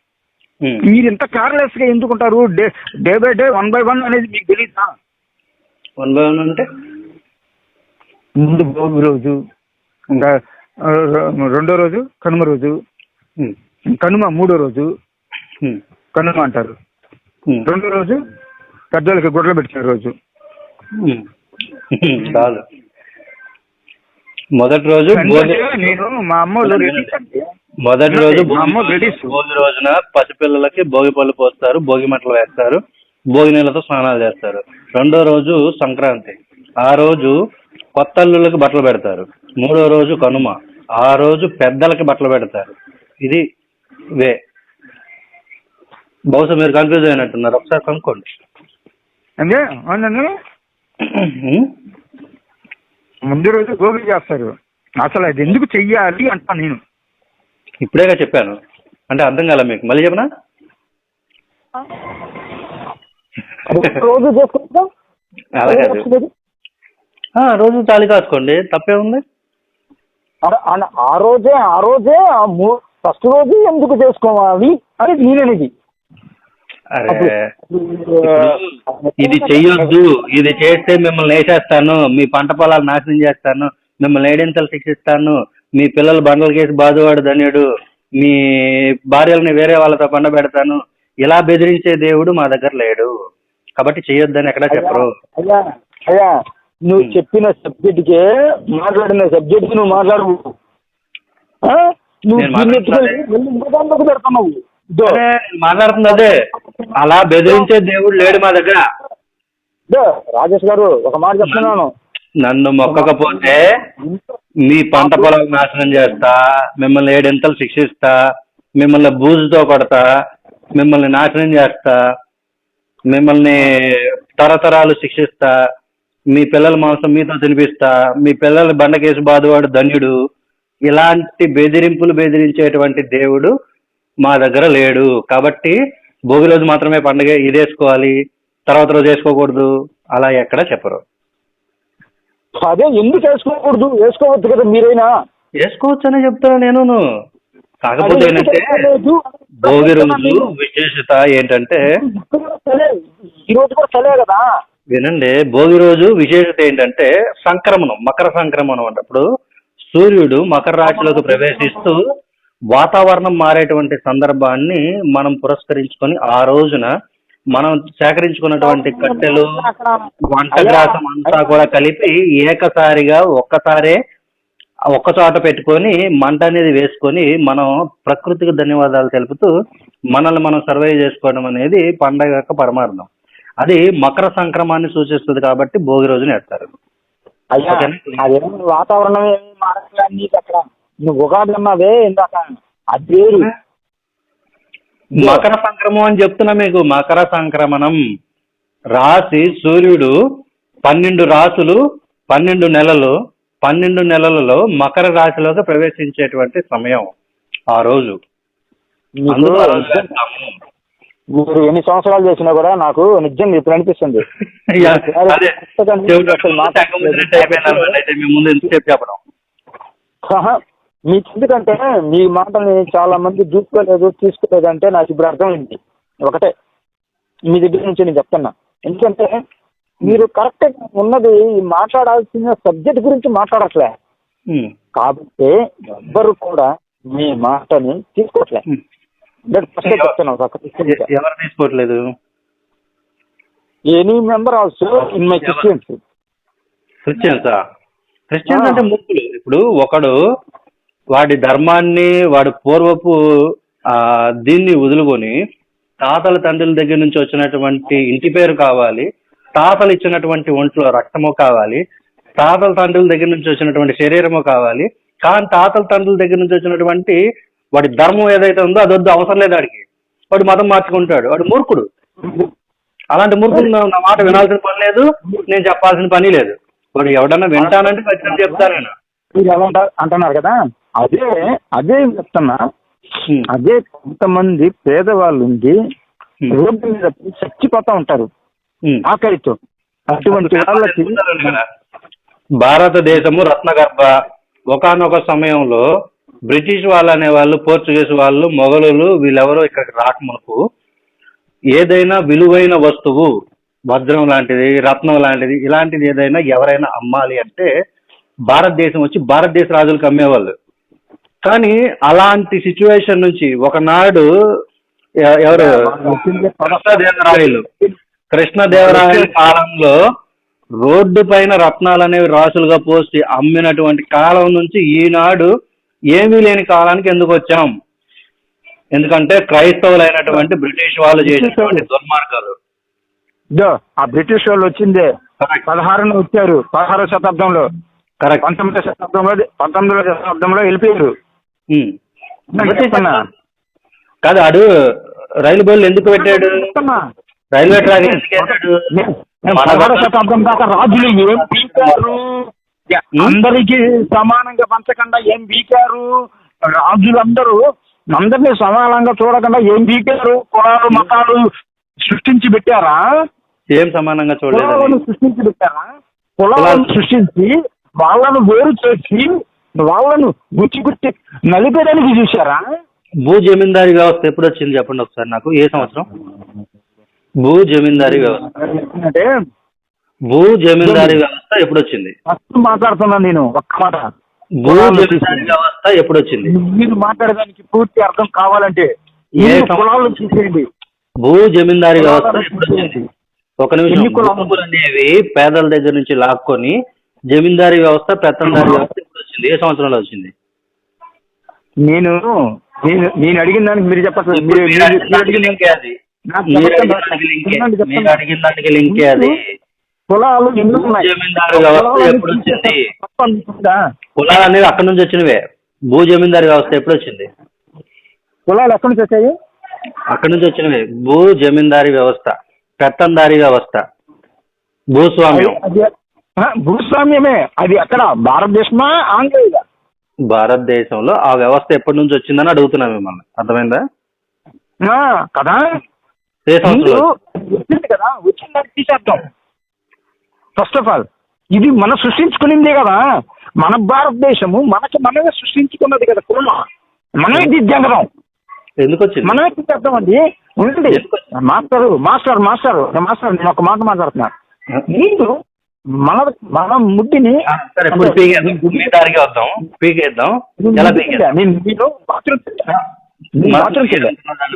మీరు ఇంత కేర్లెస్ గా ఎందుకుంటారు? డే బై డే 1 by 1 అనేది మీకు తెలీదా? 1 by 1 అంటే ముందు భోగి రోజు, ఇంకా రెండో రోజు కనుమ రోజు, కనుమ మూడో రోజు కనుమ అంటారు. రెండో రోజు పెద్దోళ్ళకి గుడ్లు పెట్టిన రోజు. చాలు. మొదటి రోజు నేను మా అమ్మ మొదటి రోజు భోగి రోజున పసిపిల్లలకి భోగి పళ్ళు పోస్తారు, భోగి మంటలు వేస్తారు, భోగి నీళ్ళతో స్నానాలు చేస్తారు. రెండో రోజు సంక్రాంతి, ఆ రోజు కొత్త అల్లుళ్ళకి బట్టలు పెడతారు. మూడో రోజు కనుమ, ఆ రోజు పెద్దలకి బట్టలు పెడతారు. ఇది బహుశా మీరు కన్ఫ్యూజ్ అయినట్టున్నారు, ఒకసారి కనుక్కోండి. ముందు రోజు భోగి చేస్తారు. అసలు అది ఎందుకు చెయ్యాలి అంటా నేను. ఇప్పుడేగా చెప్పాను, అంటే అర్థం కాలే మీకు? మళ్ళీ చెప్పనా? రోజు చేసుకుంటాం, అలాగే రోజు తాళి కాసుకోండి, తప్పే ఉంది. ఆ రోజే ఫస్ట్ రోజు ఎందుకు చేసుకోవాలి అని నేననేది. అరే ఇది చెయ్యొద్దు, ఇది చేస్తే మిమ్మల్ని వేసేస్తాను, మీ పంట పొలాలు నాశనం చేస్తాను, మిమ్మల్ని ఏడింతలు శిక్షిస్తాను, మీ పిల్లలు బండలకేసి బాధవాడు ధన్యుడు, మీ భార్యలని వేరే వాళ్ళతో పండబెడతాను, ఇలా బెదిరించే దేవుడు మా దగ్గర లేడు. కాబట్టి చెయ్యొద్దని ఎక్కడా చెప్పరు. అయ్యా నువ్వు చెప్పిన సబ్జెక్ట్ కే మాట్లాడిన సబ్జెక్ట్ నువ్వు మాట్లాడు. మాట్లాడుతుంది అదే, అలా బెదిరించే దేవుడు లేడు మా దగ్గర. రాజేష్ గారు ఒక మాట చెప్తున్నాను, నన్ను మొక్కకపోతే మీ పంట పొలం నాశనం చేస్తా, మిమ్మల్ని ఏడింతలు శిక్షిస్తా, మిమ్మల్ని బూజుతో కొడతా, మిమ్మల్ని నాశనం చేస్తా, మిమ్మల్ని తరతరాలు శిక్షిస్తా, మీ పిల్లల మాంసం మీతో తినిపిస్తా, మీ పిల్లల బండకేసి బాధవాడు ధన్యుడు. ఇలాంటి బెదిరించేటువంటి దేవుడు మా దగ్గర లేడు. కాబట్టి భోగి రోజు మాత్రమే పండుగ ఇది వేసుకోవాలి, తర్వాత రోజు వేసుకోకూడదు, అలా ఎక్కడ చెప్పరు. అదే ఎందుకు వేసుకోకూడదు? వేసుకోవచ్చు కదా, మీరైనా వేసుకోవచ్చు అనే చెప్తాను నేను. కాకపోతే ఏంటంటే భోగి రోజు విశేషత ఏంటంటే, ఈ రోజు కూడా చలే కదా. వినండి, భోగి రోజు విశేషత ఏంటంటే సంక్రమణం, మకర సంక్రమణం అన్నప్పుడు సూర్యుడు మకర రాశిలోకి ప్రవేశిస్తూ వాతావరణం మారేటువంటి సందర్భాన్ని మనం పురస్కరించుకొని ఆ రోజున మనం సేకరించుకున్నటువంటి కట్టెలు, వంటగ్రాసం అంతా కూడా కలిపి ఏకసారిగా ఒక్కచోట పెట్టుకొని మంట అనేది వేసుకొని మనం ప్రకృతికి ధన్యవాదాలు తెలుపుతూ మనల్ని మనం సర్వైవ్ చేసుకోవడం అనేది పండగ యొక్క పరమార్థం. అది మకర సంక్రమాన్ని సూచిస్తుంది కాబట్టి భోగి రోజున వేస్తారు. వాతావరణం అక్కడ నువ్వు ఉగాది అన్నావే ఇందాక, అది మకర సంక్రమం అని చెప్తున్నా మీకు. మకర సంక్రమణం రాశి సూర్యుడు 12 రాశులు 12 నెలలు 12 నెలలలో మకర రాశిలోకి ప్రవేశించేటువంటి సమయం ఆ రోజు. మీరు ఎన్ని సంవత్సరాలు చేసినా కూడా నాకు నిజంగా ఇప్పుడు అనిపిస్తుంది. మీకు ఎందుకంటే మీ మాటని చాలా మంది తీసుకోలేదంటే నాకు ఇప్పుడు అర్థమైంది. ఒకటే మీ దగ్గర నుంచి నేను చెప్తున్నా, ఎందుకంటే మీరు కరెక్ట్ ఉన్నది మాట్లాడాల్సిన సబ్జెక్ట్ గురించి మాట్లాడట్లే. కాబట్టి ఎవ్వరు కూడా మీ మాటని తీసుకోవట్లేదు. ఎవరు తీసుకోవట్లేదు? Any member also in my Christians. క్రిస్టియన్సా? క్రిస్టియన్స్ అంటే మూర్ఖులు. ఇప్పుడు ఒకడు వాడి ధర్మాన్ని, వాడి పూర్వపు దీన్ని వదులుకొని తాతల తండ్రుల దగ్గర నుంచి వచ్చినటువంటి ఇంటి పేరు కావాలి, తాతలు ఇచ్చినటువంటి ఒంట్లో రక్తము కావాలి, తాతల తండ్రుల దగ్గర నుంచి వచ్చినటువంటి శరీరము కావాలి, కానీ తాతల తండ్రుల దగ్గర నుంచి వచ్చినటువంటి వాడి ధర్మం ఏదైతే ఉందో అది వద్దు, అవసరం లేదు వాడికి. వాడు మతం మార్చుకుంటాడు. వాడు మూర్ఖుడు. అలాంటి మూర్ఖుడు నా మాట వినాల్సిన పని లేదు, నేను చెప్పాల్సిన పని లేదు. వాడు ఎవడన్నా వింటానంటే ఖచ్చితంగా చెప్తాను నేను. మీరు ఎలా అంటున్నారు కదా, అదే చెప్తున్నా. అదే కొంతమంది పేదవాళ్ళు ఉండి రోడ్డు మీద చచ్చిపోతా ఉంటారు ఆకలితో. అటువంటి వాళ్ళకి భారతదేశము రత్నగర్భ. ఒకానొక సమయంలో బ్రిటిష్ వాళ్ళు అనేవాళ్ళు, పోర్చుగీస్ వాళ్ళు, మొఘలులు వీళ్ళెవరో ఇక్కడికి రాకమునకు ఏదైనా విలువైన వస్తువు, వజ్రం లాంటిది, రత్నం లాంటిది, ఇలాంటిది ఏదైనా ఎవరైనా అమ్మాలి అంటే భారతదేశం వచ్చి భారతదేశ రాజులకు అమ్మేవాళ్ళు. కానీ అలాంటి సిచ్యువేషన్ నుంచి ఒకనాడు ఎవరు కృష్ణదేవరాయల కాలంలో రోడ్డు పైన రత్నాలు అనేవి రాసులుగా పోసి అమ్మినటువంటి కాలం నుంచి ఈనాడు ఏమీ లేని కాలానికి ఎందుకు వచ్చాం? ఎందుకంటే క్రైస్తవులైనటువంటి బ్రిటిష్ వాళ్ళు చేసినటువంటి దుర్మార్గాలు. ఆ బ్రిటిష్ వాళ్ళు వచ్చిందే 16 వచ్చారు, 16వ శతాబ్దంలో. 19వ శతాబ్దంలో వెళ్ళిపోయారు. కాదు, ఆడు రైలు బోర్లు ఎందుకు పెట్టాడు? రైల్వే ట్రాక్ ఎందుకు వేశాడు? 16వ శతాబ్దం దాకా రాజులు ఏం పీకారు, అందరికి సమానంగా పంచకుండా ఏం పీకారు. రాజులందరూ అందరినీ సమానంగా చూడకుండా ఏం పీకారు. కులాలు మతాలు సృష్టించి పెట్టారా? ఏం సమానంగా చూడలేదు. సృష్టించి పెట్టారా? కులాలను సృష్టించి వాళ్ళను వేరు చేసి వాళ్ళను గుచ్చి నలిపేదానికి చూశారా? భూ జమీందారీ వ్యవస్థ ఎప్పుడు వచ్చింది చెప్పండి ఒకసారి నాకు. ఏ సంవత్సరం? భూ జమీందారీ వ్యవస్థ అంటే భూ జమీందారీ వ్యవస్థ ఎప్పుడు వచ్చింది? ఫస్ట్ మాట్లాడుతున్నాను నేను ఒక్క మాట. భూ జమీందారీ వ్యవస్థ ఎప్పుడు వచ్చింది? మీరు మాట్లాడడానికి పూర్తి అర్థం కావాలంటే కులాలను చూసేయండి. భూ జమీందారీ వ్యవస్థ ఎప్పుడు వచ్చింది? ఒక నిమిషం. భూములు అనేవి పేదల దగ్గర నుంచి లాక్కొని జమీందారీ వ్యవస్థ, పెత్తందారీ వ్యవస్థ ఎప్పుడు వచ్చింది? ఏ సంవత్సరంలో వచ్చింది? నేను అడిగిన దానికి మీరు చెప్పట్లేదు. మీరు అడిగిన దానికి లింకే అది. కులాలు జమీందారీ వ్యవస్థ ఎప్పుడు వచ్చింది? కులాలు అనేవి అక్కడి నుంచి వచ్చినవే. భూ జమీందారీ వ్యవస్థ ఎప్పుడు వచ్చింది? కులాలు ఎక్కడి నుంచి వచ్చాయి? అక్కడి నుంచి వచ్చినవే. భూ జమీందారీ వ్యవస్థ, పెత్తందారీ వ్యవస్థ, భూస్వామ్యం. భూస్వామ్యమే. అది అక్కడ భారతదేశమా ఆంగ్లేయుగా? భారతదేశంలో ఆ వ్యవస్థ ఎప్పటి నుంచి వచ్చిందని అడుగుతున్నాం మిమ్మల్ని. అర్థమైందా కదా? వచ్చింది కదా, వచ్చిందని తీసేద్దాం. ఫస్ట్ ఆఫ్ ఆల్ ఇది మనం సృష్టించుకునిందే కదా. మన భారతదేశము మనమే సృష్టించుకున్నది కదా. కులం మనమే దిద్యంగం. ఎందుకు వచ్చింది? మనమే తీసేద్దాం అండి. ఉంటుంది మాస్టర్ నేను ఒక మాట మాట్లాడుతున్నా. మీరు మన ముడ్డిని దాని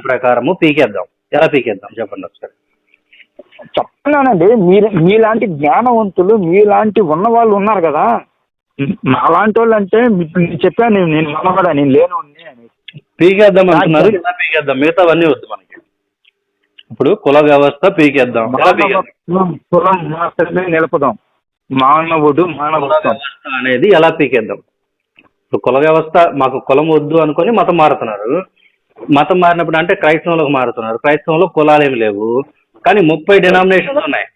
ప్రకారము పీకేద్దాం. ఎలా పీకేద్దాం చెప్పండి ఒకసారి. చెప్తున్నానండి. మీలాంటి జ్ఞానవంతులు, మీలాంటి ఉన్న వాళ్ళు ఉన్నారు కదా. అలాంటి వాళ్ళు అంటే నేను చెప్పాను, నేను నమ్మకదా, నేను లేను అని. పీకేద్దాం అంటున్నారు. ఎలా పీకేద్దాం? మిగతావన్నీ వద్దు మనకి. ఇప్పుడు కుల వ్యవస్థ పీకేద్దాం. కులం మాత్రమే నిలుపుదాం. మానవుడు అనేది ఎలా పీకేద్దాం? ఇప్పుడు కుల వ్యవస్థ, మాకు కులం వద్దు అనుకొని మతం మారుతున్నారు. మతం మారినప్పుడు అంటే క్రైస్తవంలోకి మారుతున్నారు. క్రైస్తవంలో కులాలు ఏమి లేవు, కానీ 30 డినామినేషన్స్ ఉన్నాయి.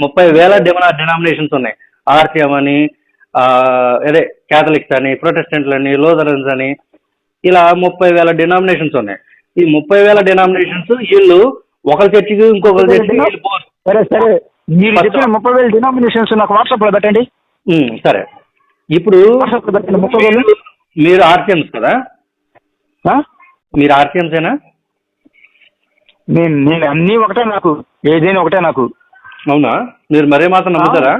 30,000 డినామినేషన్స్ ఉన్నాయి. ఆర్సిఎం అని, అదే క్యాథలిక్స్ అని, ప్రొటెస్టెంట్లు అని, లూథరన్స్ అని, ఇలా 30,000 డినామినేషన్స్ ఉన్నాయి. ఈ 30,000 డినామినేషన్స్ వీళ్ళు ఒకరి చర్చికి ఇంకొకరి చర్చికి వెళ్ళిపోరు. సరే మీరు చెప్పిన 30,000 డినామినేషన్స్ నాకు వాట్సాప్ లో పెట్టండి. సరే. ఇప్పుడు మీరు ఆర్సిఎంస్ కదా? మీరు ఆర్సిఎంసేనా? నేను అన్నీ ఒకటే, నాకు ఏదైనా ఒకటే నాకు. అవునా? మీరు మరే మాత్రం నమ్ముతారా?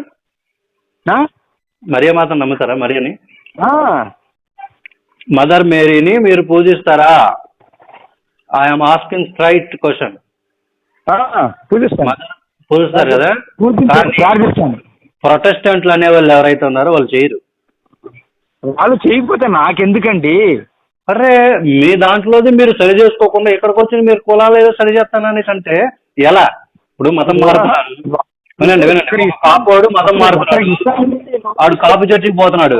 మరియ మాతను నమ్ముతారా? మరియని ఆ, మదర్ మేరీని మీరు పూజిస్తారా? I'm asking straight question. పూజిస్తాను, పూజిస్తారు కదా. పూజిస్తాను, ప్రార్థిస్తాను. ప్రొటెస్టెంట్లు అనేవాళ్ళు ఎవరైతే ఉన్నారో వాళ్ళు చేయరు. వాళ్ళు చేయకపోతే నాకెందుకండి? అరే మీ దాంట్లోది మీరు సరి చేసుకోకుండా ఇక్కడికి వచ్చి మీరు కులాలు ఏదో సరి చేస్తానని అంటే ఎలా? ఇప్పుడు మతం మారుతున్నారు. వినండి వినండి, కాపోడు మతం మారుతున్నాడు, వాడు కాపు చర్చికి పోతున్నాడు.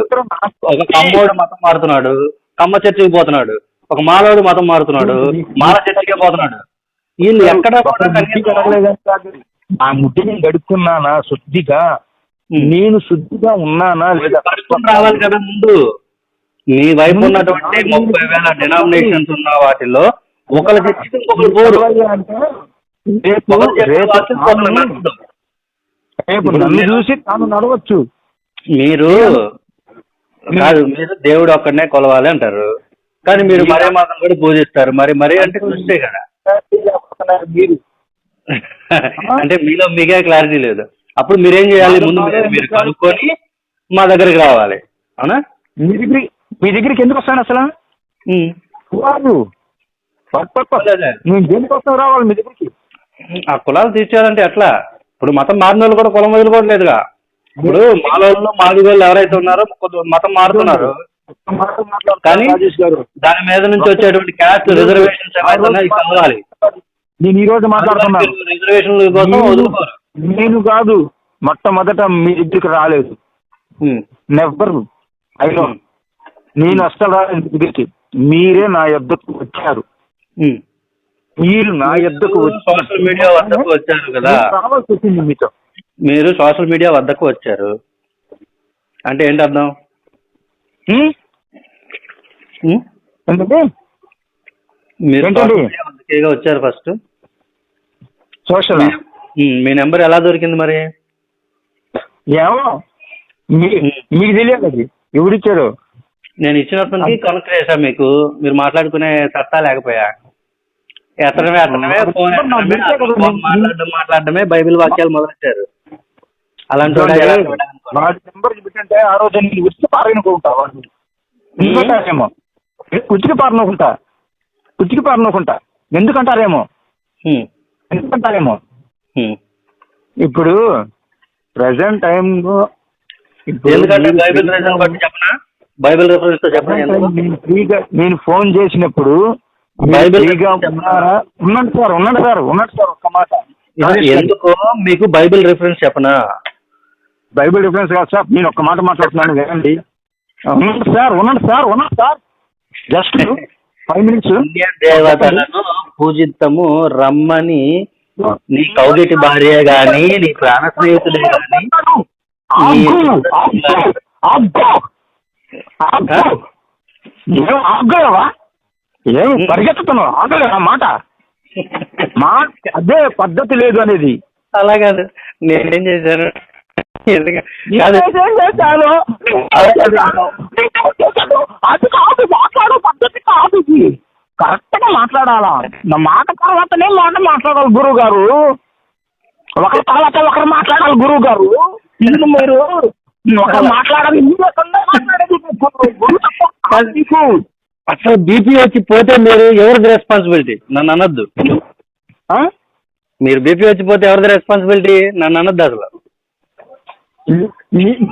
ఒక కమ్మోడు మతం మారుతున్నాడు, కమ్మ చర్చికి పోతున్నాడు. ఒక మాలోడు మతం మారుతున్నాడు, మాల చర్చికే పోతున్నాడు. వీళ్ళు ఎక్కడ కూడా ఆ ముట్టి నేను గడుక్కున్నానా శుద్ధిగా? నేను శుద్ధిగా ఉన్నానా లేదా? కడుక్కుని రావాలి కదా ముందు. మీ వైపు ఉన్నటువంటి 30,000 డినామినేషన్స్ ఉన్న వాటిల్లో ఒకళ్ళ చర్చికి ఇంకొకరు పోరు. రేపు నన్ను చూసి తాను నడవచ్చు. మీరు కాదు, మీరు దేవుడు ఒక్కడనే కొలవాలి అంటారు, కానీ మీరు మరే మాత్రం కూడా పూజిస్తారు. మరి అంటే చూస్తే కదా. మీరు అంటే మీలో మీకే క్లారిటీ లేదు. అప్పుడు మీరేం చేయాలి? ముందు మీరు కనుక్కొని మా దగ్గరికి రావాలి. అవునా? మీ దగ్గరికి ఎందుకు వస్తాను అసలు? వాళ్ళు నేను దేనికోసం రావాలి మీ దగ్గరికి? ఆ కులాలు తీర్చేయాలంటే ఎట్లా? ఇప్పుడు మతం మారిన వాళ్ళు కూడా కులం వదులుకోవట్లేదుగా. ఇప్పుడు మాలోళ్ళు మాదిగోళ్ళు ఎవరైతే ఉన్నారో మతం మారుతున్నారు, కానీ దాని మీద నుంచి వచ్చేటువంటి క్యాస్ట్ రిజర్వేషన్స్ ఏమైతే కావాలి. నేను ఈ రోజు మాట్లాడుతున్నాను, రిజర్వేషన్ల కోసం వదులుకోరు. నేను కాదు మొట్టమొదట మీ దగ్గరికి రాలేదు, నెవర్. అయినా నేను అసలు రాలేదు మీ దగ్గరికి, మీరే నా యొద్దకు వచ్చారు. మీరు నా యొద్దకు సోషల్ మీడియా వద్దకు వచ్చారు కదా. రావాల్సి వచ్చింది మీతో. మీరు సోషల్ మీడియా వద్దకు వచ్చారు అంటే ఏంటి అర్థం? ఎందుకంటే మీరు వద్దకే వచ్చారు ఫస్ట్. సోషల్ మీ నెంబర్ ఎలా దొరికింది మరి? ఏమో మీకు తెలియదు, అది ఎవరిచ్చారు? నేను ఇచ్చినప్పటికీ కనెక్ట్ చేశా మీకు. మీరు మాట్లాడుకునే సత్తా లేకపోయా. ఎత్తడమే ఫోన్ మాట్లాడడమే బైబిల్ వాక్యాలు మొదలెట్టారు. అలాంటి నెంబర్ చూపించంటే ఆ రోజు నేను ఉచిత పారనుకుంటా, ఎందుకంటారేమో ఉచిత పారనుకుంటా ఎందుకంటారేమో ఇప్పుడు ప్రజెంట్ టైంలో ఎందుకంటే బైబిల్ రెఫరెన్స్ తో చెప్పనా? నేను ఫోన్ చేసినప్పుడు ఉన్నాడు సార్ ఒక్క మాట. ఎందుకో మీకు బైబిల్ రిఫరెన్స్ చెప్పనా? బైబిల్ రిఫరెన్స్ కాదు సార్, నేను ఒక్క మాట మాట్లాడుతున్నాను వినండి. ఉన్నాడు సార్ జస్ట్ 5 minutes. దేవతలను పూజితము రమ్మని నీ కౌగిటి భార్య గాని నీ ప్రాణ స్నేహితుడే గాని ఆగలవా? ఏమి పరిగెత్తుతున్నావు? ఆగలేవా? మాట అదే పద్ధతి లేదు అనేది. అలా కాదు, నేనేం చేశాను? అది కాదు, మాట్లాడే పద్ధతి కాదు. కరెక్ట్ గా మాట్లాడాలా? నా మాట తర్వాతనే మాట్లాడాలి గురువు గారు. ఒకరి తర్వాత ఒకరు మాట్లాడాలి గురువు గారు. ఇది మీరు ఒకరు మాట్లాడాలి, అసలు బీపీ వచ్చి పోతే మీరు ఎవరిది రెస్పాన్సిబిలిటీ? నన్ను అనొద్దు. మీరు బీపీ వచ్చి పోతే ఎవరిది రెస్పాన్సిబిలిటీ? నన్ను అనొద్దు. అసలు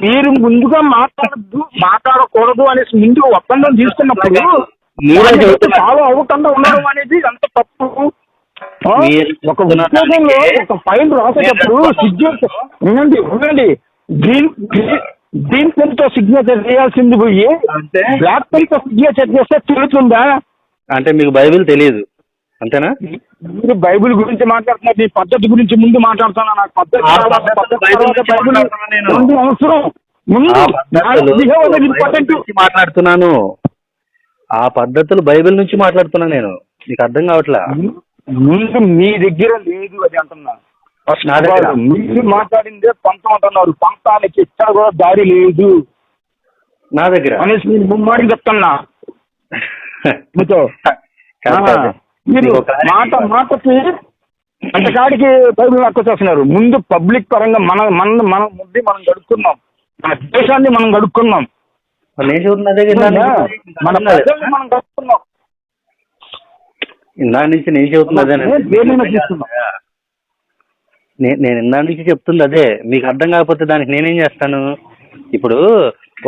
మీరు ముందుగా మాట్లాడకూడదు అనేసి ముందు ఒప్పందం తీసుకున్నప్పుడు ఫాలో అవ్వకుండా ఉండడం అనేది అంత తప్పు. ఒక ఉద్యోగంలో ఒక ఫైల్ రాసేటప్పుడు ఉండండి గ్రీన్ పెన్ తో సిగ్నేచర్ చేయాల్సింది పోయి బ్లాక్ పెన్ తో సిగ్నేచర్ చేస్తే తిరుగుతుందా? అంటే మీకు బైబిల్ తెలియదు అంతేనా? మీరు బైబిల్ గురించి మాట్లాడుతున్నారు, మీ పద్ధతి గురించి ముందు మాట్లాడుతున్నా. నాకు పద్ధతి అవసరం. మాట్లాడుతున్నాను, ఆ పద్ధతులు బైబిల్ నుంచి మాట్లాడుతున్నా నేను. మీకు అర్థం కావట్లా? ముందు మీ దగ్గర లేదు అది అంటున్నా. మీరు మాట్లాడిందే పంతం అంటున్నారు, పంతానికి ఇచ్చా కూడా దారి లేదు నా దగ్గర అనేసి నేను ముమ్మాడి చెప్తున్నా మీతో. మీరు మాటకి అంతకాడికి బైబిల్ హక్కు చేస్తున్నారు. ముందు పబ్లిక్ పరంగా మన ముద్ది మనం గడుపుతున్నాం. ఆ దేశాన్ని మనం గడుక్కున్నాం. నేను చెబుతున్నా అదే మన ప్రజల్ని మనం గడుక్కున్నాం. ఇందా నుంచి నేను చెబుతున్నా అదే. నేను ఇందా నుంచి చెప్తుంది అదే. మీకు అర్థం కాకపోతే దానికి నేనేం చేస్తాను? ఇప్పుడు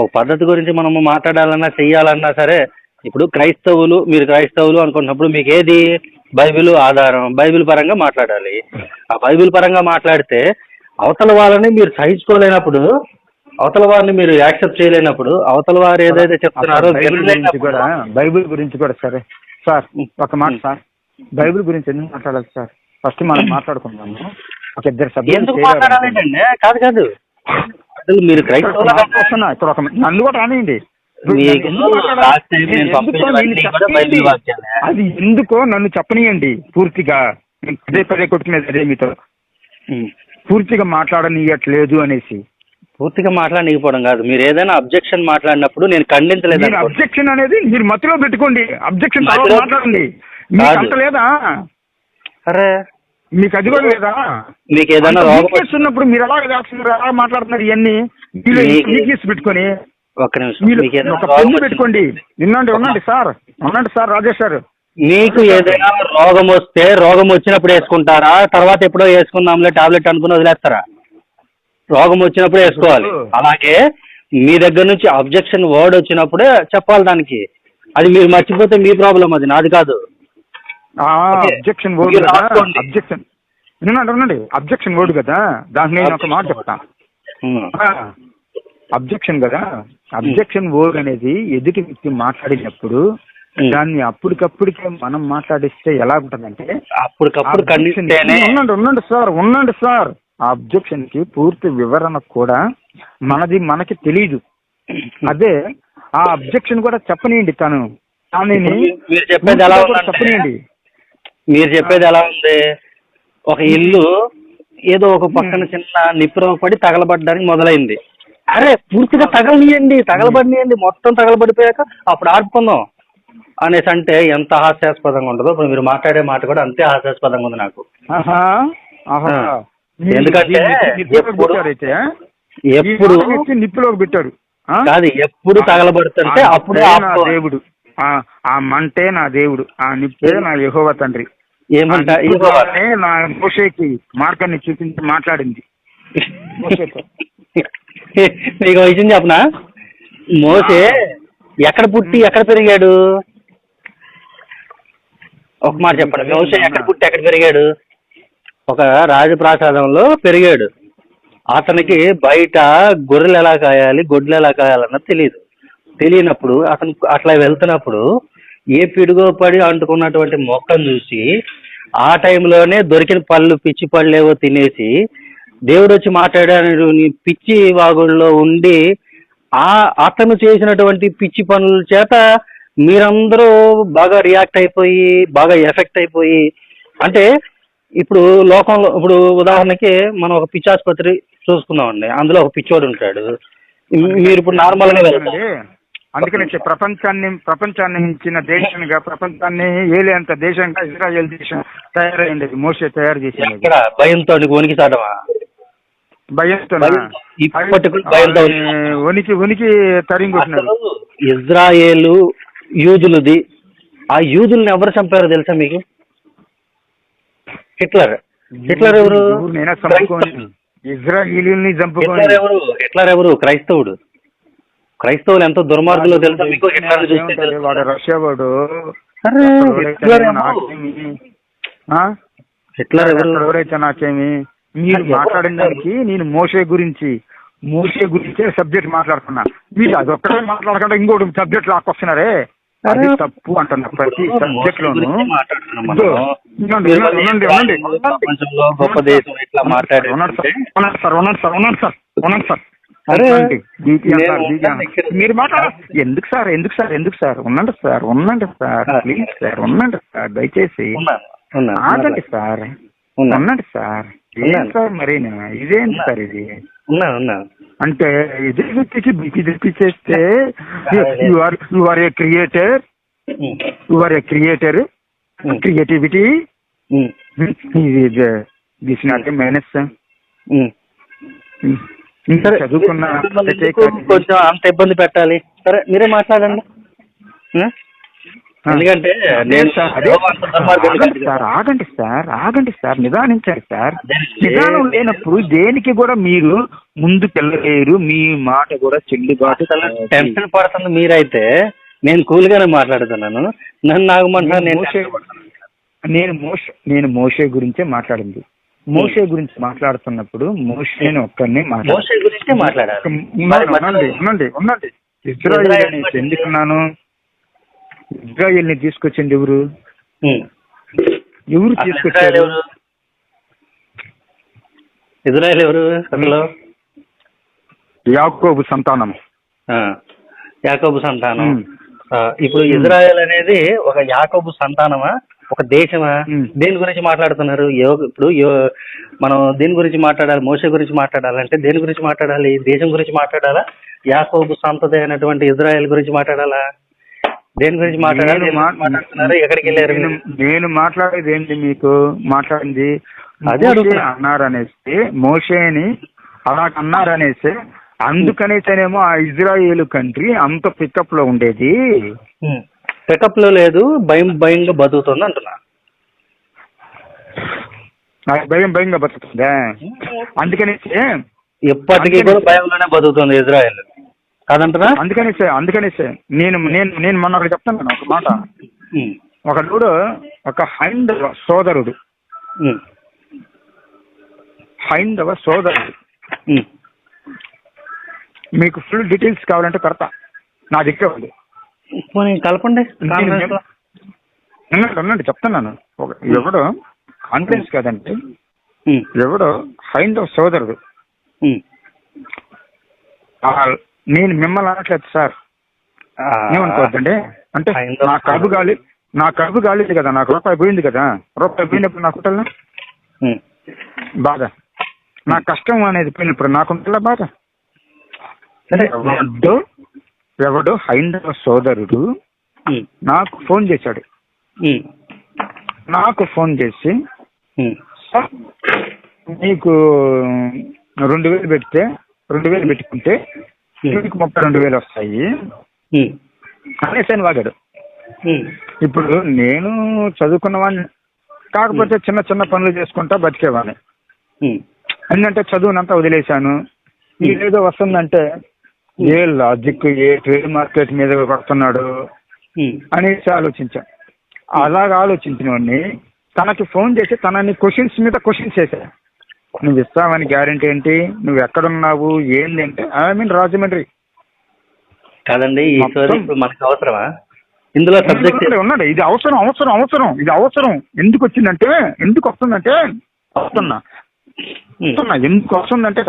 ఒక పద్ధతి గురించి మనము మాట్లాడాలన్నా చెయ్యాలన్నా సరే, ఇప్పుడు మీరు క్రైస్తవులు అనుకున్నప్పుడు మీకు ఏది బైబిల్ ఆధారం, బైబిల్ పరంగా మాట్లాడాలి. ఆ బైబిల్ పరంగా మాట్లాడితే అవతల వాళ్ళని మీరు సహించుకోలేనప్పుడు, అవతల వారిని మీరు యాక్సెప్ట్ చేయలేనప్పుడు, అవతల వారు ఏదైతే చెప్తున్నారో బైబిల్ గురించి కూడా సరే సార్, ఒక మాట సార్, బైబిల్ గురించి ఎందుకు మాట్లాడాలి సార్? ఫస్ట్ మనం మాట్లాడుకుందాము. ఒక ఇద్దరు సభ్యులు కాదు అసలు మీరు క్రైస్తవులు ఇప్పుడు ఒక నన్ను కూడా రానియండి. అది ఎందుకో నన్ను చెప్పనీయండి పూర్తిగా. పదే పదే కొట్టుకునేది అదే మీతో, పూర్తిగా మాట్లాడనీయట్లేదు అనేసి. పూర్తిగా మాట్లాడనీయకపోవడం కాదు, మీరు ఏదైనా అబ్జెక్షన్ మాట్లాడినప్పుడు నేను ఖండించలేదు. అబ్జెక్షన్ అనేది మీరు మధ్యలో పెట్టుకోండి, అబ్జెక్షన్ మాట్లాడండి. మీకు అంత లేదా? సరే, మీకు అది కూడా లేదా? మీకు ఏదైనా ఉన్నప్పుడు మీరు ఎలా చేస్తున్నారు, ఎలా మాట్లాడుతున్నారు? ఇవన్నీ పెట్టుకొని ఒక్క నిమిషం ఒక పెన్ను పెట్టుకోండి. ఉండండి సార్ రాజేష్ సార్, మీకు ఏదైనా రోగం వస్తే రోగం వచ్చినప్పుడు వేసుకుంటారా? తర్వాత ఎప్పుడో వేసుకుందాంలే టాబ్లెట్ అనుకుని వదిలేస్తారా? రోగం వచ్చినప్పుడు వేసుకోవాలి. అలాగే మీ దగ్గర నుంచి అబ్జెక్షన్ వర్డ్ వచ్చినప్పుడే చెప్పాలి దానికి. అది మీరు మర్చిపోతే మీ ప్రాబ్లం, అది నాది కాదు. అబ్జెక్షన్ వర్డ్ అబ్జెక్షన్ ఉండండి, అబ్జెక్షన్ వర్డ్ కదా, దానికి నేను ఒక మాట చెప్తా. అబ్జెక్షన్ కదా, అబ్జెక్షన్ వర్డ్ అనేది ఎదుటి వ్యక్తి మాట్లాడినప్పుడు దాన్ని అప్పటికప్పుడికే మనం మాట్లాడిస్తే ఎలా ఉంటుందంటే, అప్పటికప్పుడు ఉండండి సార్, ఆ అబ్జెక్షన్ కి పూర్తి వివరణ కూడా మనకి తెలియదు. అదే ఆ అబ్జెక్షన్ కూడా చెప్పనీయండి, మీరు చెప్పేది ఎలా చెప్పనీయండి. మీరు చెప్పేది ఎలా ఉంది? ఒక ఇల్లు ఏదో ఒక పక్కన చిన్న నిప్పురవ పడి తగలబడ్డానికి మొదలైంది. అరే పూర్తిగా తగలబడియండి, మొత్తం తగలబడిపోయాక అప్పుడు ఆర్పుకుందాం అనేసి అంటే ఎంత హాస్యాస్పదంగా ఉంటుందో. ఇప్పుడు మీరు మాట్లాడే మాట కూడా అంతే హాస్యాస్పదంగా ఉంది నాకు. ఎందుకంటే ఎప్పుడు నిప్పులోకి పెట్టారు కాదు, ఎప్పుడు తగలబడుతుంటే అప్పుడు దేవుడు, ఆ మంటే నా దేవుడు, ఆ నిప్పే నా యెహోవా తండ్రి. ఏమంటా నా మోషేకి మార్గాన్ని చూపించి మాట్లాడింది. మీకు విషయం చెప్పనా? మోషే ఎక్కడ పుట్టి ఎక్కడ పెరిగాడు? ఒక మాట చెప్పండి. మోషే ఎక్కడ పుట్టి ఎక్కడ పెరిగాడు? ఒక రాజప్రాసాదంలో పెరిగాడు. అతనికి బయట గొర్రెలు ఎలా కాయాలి, గొడ్లు ఎలా కాయాలన్నది తెలియనప్పుడు అతను అట్లా వెళ్తున్నప్పుడు ఏ పిడుగో పడి అంటుకున్నటువంటి మొక్కను చూసి ఆ టైంలోనే దొరికిన పళ్ళు, పిచ్చి పళ్ళు ఏవో తినేసి దేవుడు వచ్చి మాట్లాడాడు పిచ్చి వాగుల్లో ఉండి అతను చేసినటువంటి పిచ్చి పనుల చేత మీరందరూ బాగా రియాక్ట్ అయిపోయి, బాగా ఎఫెక్ట్ అయిపోయి, అంటే ఇప్పుడు లోకంలో ఇప్పుడు ఉదాహరణకి మనం ఒక పిచ్చి ఆసుపత్రి చూసుకుందామండి, అందులో ఒక పిచ్చోడు ఉంటాడు. మీరు ఇప్పుడు నార్మల్ గా వెళ్తారు. అందుకని ప్రపంచాన్ని మించిన దేశంగా, ప్రపంచాన్ని ఏలేంత దేశంగా ఇజ్రాయెల్ దేశం తయారైంది. మోషే తయారు చేసింది. భయంతో వణికి చాటమా? భయంతో వణికి తరింగుతున్నారు. ఇజ్రాయేలు యూదులది. ఆ యూదుల్ని ఎవరు చంపారో తెలుసా మీకు? హిట్లర్ ఎవరు? ఇజ్రాయేలీని చంపుకొని. హిట్లర్ ఎవరు? క్రైస్తవులు ఎంతో దుర్మార్గులో తెలుసా మీకు? వాడు రష్యా వాడు. హిట్లర్ ఎవరైతే నాకేమి, మీరు మాట్లాడిన దానికి నేను మోషే గురించే సబ్జెక్ట్ మాట్లాడుతున్నా. మీరు అదొక్కడే మాట్లాడకుండా ఇంకోటి సబ్జెక్ట్ లాక్కొస్తున్నారే, అది తప్పు అంటున్నా. ప్రతి సబ్జెక్ట్ లోను మీరు ఎందుకు సార్ ఉండండి సార్ ప్లీజ్ సార్, ఉండండి సార్ దయచేసి ఆగండి సార్, ఉండండి సార్. ఏం సార్ మరి ఇదేంటి సార్ ఇది? అంటే ఎదురు వ్యక్తికి బీపీ తెప్పించేస్తే you are a creator, creativity this not a minus. ఇంకా చదువుకున్న కొంచెం అంత ఇబ్బంది పెట్టాలి. సరే మీరే మాట్లాడండి. ఎందుకంటే నేను ఆగండి సార్ నిదానించారు సార్. నిదానం లేనప్పుడు దేనికి కూడా మీరు ముందుకెళ్ళలేరు, మీ మాట కూడా చెల్లుబాటు. టెన్షన్ పడుతుంది మీరైతే, నేను కూల్ గానే మాట్లాడుతున్నాను. నన్ను ఆగమంటారు. నేను మోషే గురించే మాట్లాడింది. మోషే గురించి మాట్లాడుతున్నప్పుడు మోషేని ఒక్కరిని మోషే గురించే మాట్లాడాలి. ఉండండి. ఇజ్రాయిల్ అనేసి ఎందుకున్నాను? ఇజ్రాయిల్ ని తీసుకొచ్చింది ఎవరు తీసుకొచ్చారు? ఇజ్రాయిల్ ఎవరు అసలు? యాకోబు సంతానం. ఇప్పుడు ఇజ్రాయెల్ అనేది ఒక యాకోబు సంతానమా, ఒక దేశమా? దేని గురించి మాట్లాడుతున్నారు? ఇప్పుడు మనం దేని గురించి మాట్లాడాలి? మోషే గురించి మాట్లాడాలంటే దేని గురించి మాట్లాడాలి? దేశం గురించి మాట్లాడాలా? యాకోబు సంతతి అయినటువంటి ఇజ్రాయెల్ గురించి మాట్లాడాలా? దేని గురించి మాట్లాడాలి? ఎక్కడికి వెళ్ళారు? నేను మాట్లాడేది ఏంటి? మీకు మాట్లాడింది అదే అన్నారనేసి, మోషేని అలా అన్నారనేసి, అందుకనేసేనేమో ఆ ఇజ్రాయేల్ కంట్రీ అంత పికప్ లో ఉండేది. పికప్ లో లేదు, భయంగా బతుకుతుంది అంటున్నా. భయంగా బతుకుతుందా? అందుకనేసి ఎప్పటికీ కూడా భయంలోనే బతుకుతుంది ఇజ్రాయెల్ కాదంటారా? అందుకనేసే నేను మొన్న ఒకటి చెప్తాను ఒక మాట. ఒక హైందవ సోదరుడు మీకు ఫుల్ డీటెయిల్స్ కావాలంటే పెడతా, నా దగ్గర ఉంది. కలపండి. ఉండండి చెప్తున్నాను. ఎవడో కాన్ఫిడెన్స్ కాదండి, ఎవడో హైందవ సోదరుడు. నేను మిమ్మల్ని అనట్లేదు సార్, ఏమనుకోవద్దండి. అంటే నా కడుపు గాలింది కదా, నాకు రూపాయి పోయింది కదా. రూపాయి పోయినప్పుడు నాకు ఉంటుందా బాధ? నా కష్టం అనేది పోయినప్పుడు నాకుంటుందా బాధ? ఎవడో హైందవ సోదరుడు నాకు ఫోన్ చేశాడు. నాకు ఫోన్ చేసి, నీకు 2,000 పెడితే 2,000 పెట్టుకుంటే మీకు 32,000 వస్తాయి అనేసి వాగాడు. ఇప్పుడు నేను చదువుకున్నవాడిని, కాకపోతే చిన్న చిన్న పనులు చేసుకుంటా బతికేవాడిని. ఎందుకంటే చదువునంతా వదిలేశాను. ఏదో వస్తుందంటే ఏ లాజిక్, ఏ ట్రేడ్ మార్కెట్ మీద పడుతున్నాడు అనేసి ఆలోచించాను. అలాగా ఆలోచించిన వాడిని తనకి ఫోన్ చేసి తనని క్వశ్చన్స్ మీద క్వశ్చన్స్ చేశా. నువ్వు ఇస్తావని గ్యారెంటీ ఏంటి? నువ్వు ఎక్కడున్నావు ఏంది అంటే, రాజమండ్రి. కాదండి, మనకు అవసరమా ఇందులో సబ్జెక్ట్? ఉన్నాడు. ఇది ఇది అవసరం. ఎందుకు వస్తుందంటే ఎందుకు వస్తుందంటే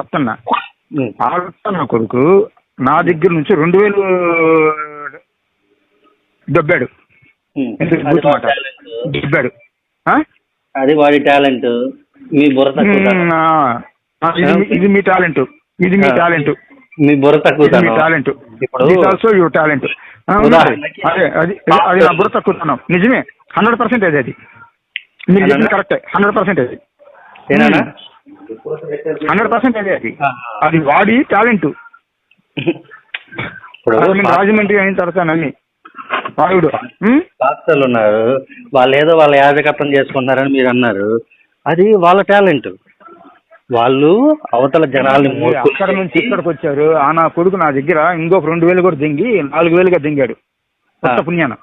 చెప్తున్నా. నా కొడుకు నా దగ్గర నుంచి 2,000 దొబ్బాడు. అది వాడి టాలెంట్. మీ బుర్ర ఇది మీ టాలెంట్. మీ బుర్ర తక్కువ టాలెంట్. Also your talent. అదే అది నా బుర్ర తక్కువ. నిజమే, 100% అది మీరు చెప్పింది కరెక్టే. 100% అది 100% అది వాడి టాలెంట్. రాజమండ్రి అయిన తర్వాత అన్ని వాయుడు డాక్టర్లు ఉన్నారు, వాళ్ళు ఏదో వాళ్ళ యాజకత్వం చేసుకుంటున్నారని మీరు అన్నారు. అది వాళ్ళ టాలెంట్. వాళ్ళు అవతల జనాల్ని అక్కడ నుంచి ఇక్కడికి వచ్చారు. నా కొడుకు నా దగ్గర ఇంకొక 2,000 కూడా దింగి 4,000గా దింగాడు పుణ్యాన.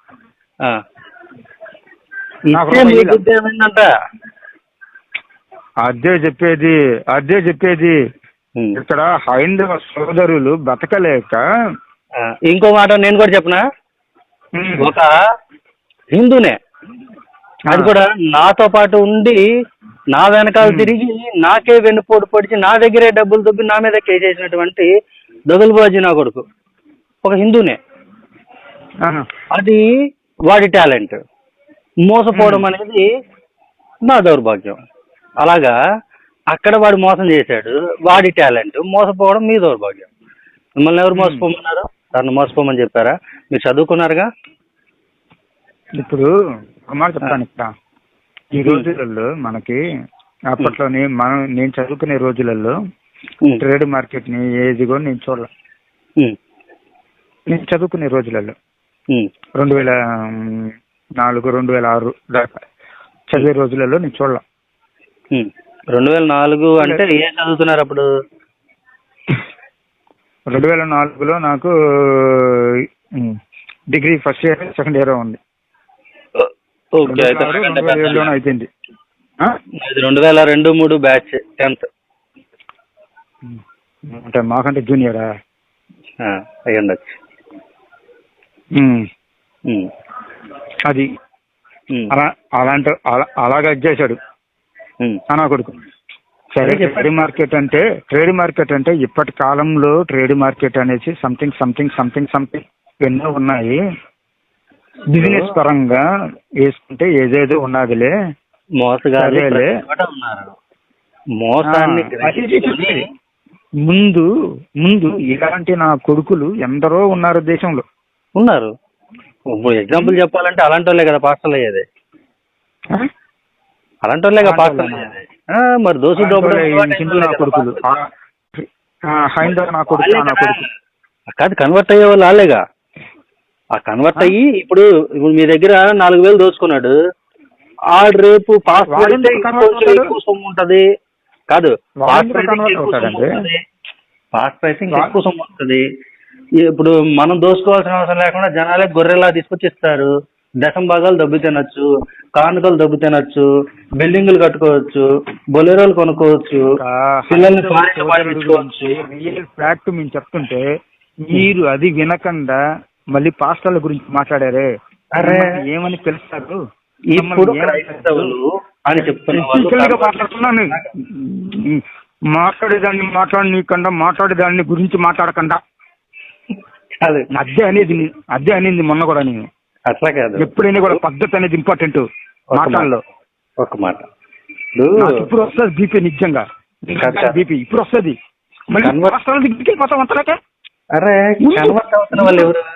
అదే చెప్పేది ఇక్కడ హైందవ సోదరులు బతకలేక. ఇంకో మాట నేను కూడా చెప్పనా, ఒక హిందూనే, అది కూడా నాతో పాటు ఉండి నా వెనకాల తిరిగి నాకే వెన్నుపోటు పొడిచి నా దగ్గరే డబ్బులు దొబ్బి నా మీద కేసేసినటువంటి దొగలుబాజీ నా కొడుకు ఒక హిందూనే. అది వాడి టాలెంట్. మోసపోవడం అనేది నా దౌర్భాగ్యం. అలాగా అక్కడ వాడు మోసం చేశాడు, వాడి టాలెంట్. మోసపోవడం మీ దౌర్భాగ్యం. మిమ్మల్ని ఎవరు మోసపోమన్నారు? తను మోసపోమని చెప్పారా? మీరు చదువుకున్నారుగా. ఇప్పుడు ఒక మాట చెప్తాను. ఇక్కడ ఈ రోజులలో మనకి అప్పట్లోనే నేను చదువుకునే రోజులలో ట్రేడ్ మార్కెట్ని ఏది కూడా నేను చూడలే. నేను చదువుకునే రోజులలో 2004 2006 దాకా చదివే రోజులలో నేను చూడలే. 2004 అంటే ఏం చదువుతున్నారు అప్పుడు? 2004లో నాకు degree first year second year ఉంది. 2007లోనే అయిపోయింది. 2002-03 బ్యాచ్ 10th అంటే మాకంటే జూనియరా అయ్యి ఉండొచ్చు. అది అలాగా చేశాడు నా కొడుకు. సరే, ట్రేడ్ మార్కెట్ అంటే ఇప్పటి కాలంలో ట్రేడ్ మార్కెట్ అనేసి సంథింగ్ ఎన్నో ఉన్నాయి. బిజినెస్ పరంగా వేసుకుంటే ఏదేదో ఉన్నదిలే. మోసగాళ్ళే మోసాన్ని ముందు ఇలాంటి నా కొడుకులు ఎందరో ఉన్నారు దేశంలో. ఉన్నారు. ఎగ్జాంపుల్ చెప్పాలంటే అలాంటి వాళ్ళే కదా పాస్టర్లు అయ్యేది. అలాంటి వాళ్ళే కదా పాస్టర్లు అయ్యేది. మరి హిందూ నా కొడుకులు, హైందవ నా కొడుకు కాదు, కన్వర్ట్ అయ్యే వాళ్ళు వాళ్ళేగా. ఆ కన్వర్ట్ అయ్యి ఇప్పుడు మీ దగ్గర 4,000 దోచుకున్నాడు. ఆడు రేపు పాస్టర్ ఎక్కువ సొమ్ము ఉంటది. కాదు, పాస్ట్ ప్రైసింగ్ ఎక్కువ సొమ్ము ఉంటుంది. ఇప్పుడు మనం దోసుకోవాల్సిన అవసరం లేకుండా జనాలే గొర్రెలా తీసుకొచ్చి ఇస్తారు. దశం భాగాలు దెబ్బ తినొచ్చు, కానుకలు దెబ్బ తినొచ్చు, బిల్డింగులు కట్టుకోవచ్చు, బొలెరోలు కొనుక్కోవచ్చు, పిల్లల్ని పంపించుకోవచ్చు. రియల్ ఫ్యాక్ట్ మేము చెప్తుంటే మీరు అది వినకుండా మళ్ళీ పాస్టర్ల గురించి మాట్లాడారే, ఏమని పిలుస్తారు? ఇప్పుడు అని మాట్లాడుతున్నాను. మాట్లాడేదాన్ని గురించి మాట్లాడకుండా అద్దె అనేది మొన్న కూడా నేను అట్లా కాదు. ఎప్పుడైనా కూడా పద్ధతి అనేది ఇంపార్టెంట్ మాటల్లో. ఒక మాట ఇప్పుడు వస్తుంది బీపీ, నిజంగా బీపీ ఇప్పుడు వస్తుంది.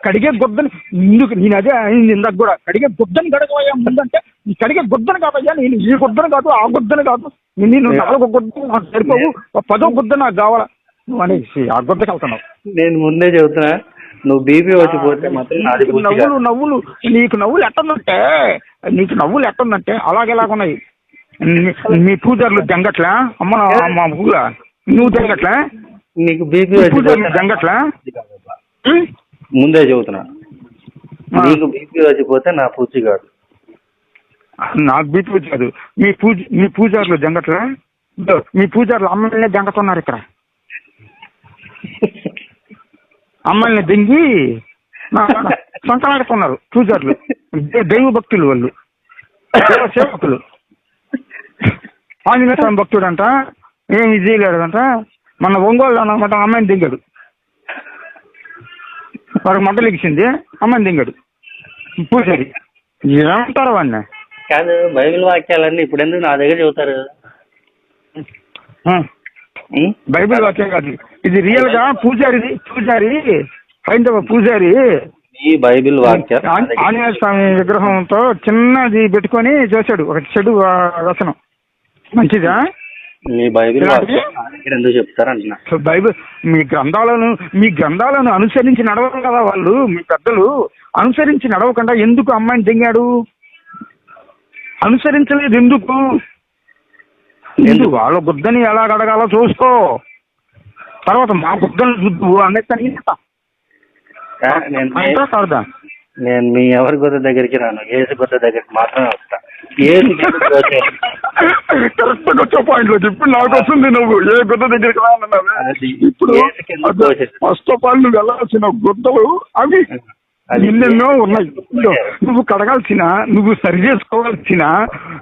కడిగే గుడ్డని నేను అదే అయింది ఇందాక కూడా. కడిగే గుడ్డని గడగబోయా ముందంటే కడిగే గుడ్డను కాదయ్యా, నేను ఈ గుడ్డను కాదు ఆ గుడ్డను కాదు, నేను 4 గుడ్డలు నాకు సరిపోవు, 10వ గుడ్డ నాకు కావాలా నువ్వు అనేసి ఆ గుడ్డకి వెళ్తున్నావు. నేను ముందే చెబుతున్నా, నువ్వు బీపీ వచ్చిపోతే నవ్వులు నీకు నవ్వులు ఎట్టుందంటే అలాగెలాగున్నాయి. మీ పూజారులు జంగట్లా అమ్మ నువ్వు జంగట్లా, నీకు బీపీ జంగట్లా. ముందే చెబుతున్నా, నీకు బీపీ వచ్చిపోతే నా పూజ కాదు. నాకు బీపీ కాదు. మీ పూజారులు జంగట్లా, మీ పూజారులు అమ్మల్ని జంగతున్నారు. ఇక్కడ అమ్మల్ని దెంగి సంకలాడుతున్నారు పూజారులు. దైవ భక్తులు వాళ్ళు, సేవకులు. ఆంజనేయ స్వామి భక్తుడు అంట, ఏమి చేయలేడంట. మన ఒంగోలు అన్నమాట అమ్మాయిని దింగాడు, వాడికి మంటలు ఎగిసింది, అమ్మాయిని దింగాడు పూజారి. ఏమంటారు వాడిని? కాదు, బైబిల్ వాక్యాలన్నీ ఇప్పుడు ఎందుకు నా దగ్గర చెబుతారు? బైబిల్ వాక్యం కాదు ఇది, రియల్ గా పూజారి హైందవ పూజారి ఈ బైబిల్ వాక్యం ఆంజనేయ స్వామి విగ్రహంతో చిన్నది పెట్టుకొని చేశాడు ఒక చెడు వచనం. మంచిదా? మీ బైబిల్ ఎందుకు చెప్తారంటున్నా. బైబిల్ మీ గ్రంథాలను అనుసరించి నడవరు కదా వాళ్ళు. మీ పెద్దలు అనుసరించి నడవకుండా ఎందుకు అమ్మాయిని దింగాడు? అనుసరించలేదు ఎందుకు? వాళ్ళ బుద్ధని ఎలా అడగాలో చూసుకో, తర్వాత మా బుద్ధని చూద్దు అనేది. నేను మీ ఎవరి గుద్ద దగ్గరికి రాను, ఏసు గుద్ద దగ్గరికి మాత్రమే వస్తా. కరెక్ట్ వచ్చే పాయింట్ లో చెప్పి నాకు వస్తుంది. నువ్వు ఏ గుద్ద దగ్గరికి రానన్నావు. ఇప్పుడు ఫస్ట్ ఆఫ్ ఆల్ నువ్వు వెళ్ళాల్సిన గుద్దలు అవి ఎన్నెన్నో ఉన్నాయి. నువ్వు కడగాల్సిన, నువ్వు సరి చేసుకోవాల్సిన,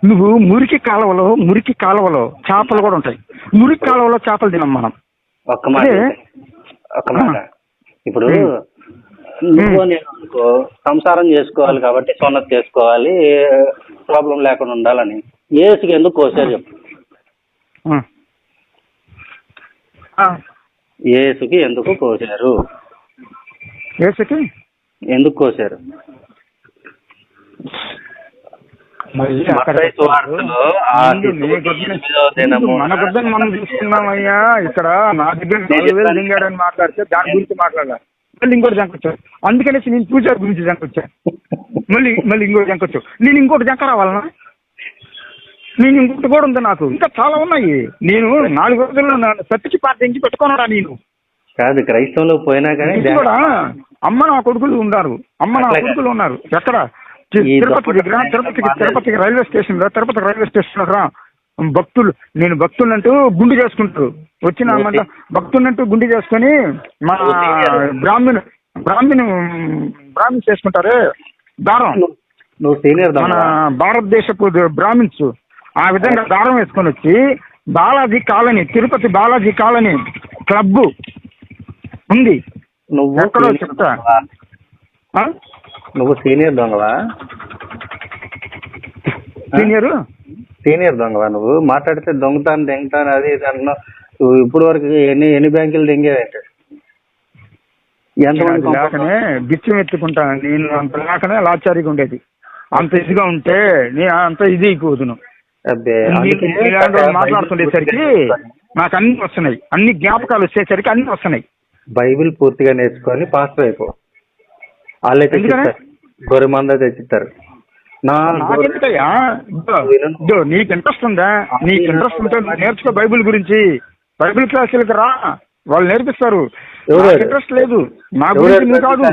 నువ్వు మురికి కాలువలో చేపలు కూడా ఉంటాయి. మురికి కాలువలో చేపలు తినం మనం. ఒక్క మాట ఇప్పుడు నువ్వు నేను అనుకో, సంసారం చేసుకోవాలి కాబట్టి సొన్నత చేసుకోవాలి, ప్రాబ్లం లేకుండా ఉండాలని ఏసుకి ఎందుకు కోసారు చెప్పు? ఏసుకి ఎందుకు కోసారు? ఏసుకి ఎందుకు కోసారు? మళ్ళీ మత్తయి సువార్తలో మన గుడ్డని మనం చూసుకున్నామయ్యా. ఇక్కడ నా దగ్గర 4,000 దింగాడని మాట్లాడితే దాని గురించి మాట్లాడాలి. మళ్ళీ ఇంకోటి జంకొచ్చావు. అందుకనేసి నేను పూజారి గురించి జంకొచ్చా. మళ్ళీ ఇంకోటి జంకొచ్చావు. నేను ఇంకోటి జంక రావాలన్నా? నేను ఇంకోటి కూడా ఉంది నాకు. ఇంకా చాలా ఉన్నాయి. నేను 4 రోజుల్లో సత్తికి పాటించి పెట్టుకున్నాడా నేను? కాదు, క్రైస్తవంలో పోయినా కానీ కూడా అమ్మ నా కొడుకులు ఉన్నారు. ఎక్కడ? తిరుపతి దగ్గర, తిరుపతికి రైల్వే స్టేషన్ లో, తిరుపతి రైల్వే స్టేషన్ రా భక్తులు, నేను భక్తులంటూ గుండు చేసుకుంటారు. వచ్చిన భక్తులంటూ గుండు చేసుకొని మన బ్రాహ్మిన్స్ చేసుకుంటారే దారం, మన భారతదేశపు బ్రాహ్మిన్స్ ఆ విధంగా దారం వేసుకొని వచ్చి Balaji colony, Tirupati Balaji colony club ఉంది. నువ్వు ఎక్కడో చెప్తా. నువ్వు సీనియర్ దొంగవా? సీనియర్ దొంగవా? నువ్వు మాట్లాడితే దెంగతాను అది ఇది అంటున్నావు. నువ్వు ఇప్పుడు వరకు ఎన్ని బ్యాంకులు దెంగేవేంటి? ఎంతమంది లేకనే బిచ్చం ఎత్తుకుంటాను నేను. అంత లేకనే లాచారిగా ఉండేది. అంత ఇదిగా ఉంటే నేను అంత ఇది ఎక్కువదును. మాట్లాడుతుండేసరికి నాకు అన్ని వస్తున్నాయి. అన్ని జ్ఞాపకాలు వచ్చేసరికి అన్ని వస్తున్నాయి. బైబిల్ పూర్తిగా నేర్చుకొని పాస్టర్ అయిపో. వాళ్ళైతే గొర్రె మంద తెచ్చిస్తారు. నీకు ఇంట్రెస్ట్ ఉందా? నీకు ఇంట్రెస్ట్ ఉంటే నేర్చుకో బైబిల్ గురించి. బైబిల్ క్లాసులకు రా, వాళ్ళు నేర్పిస్తారు. ఇంట్రెస్ట్ లేదు నా గురించి కాదు.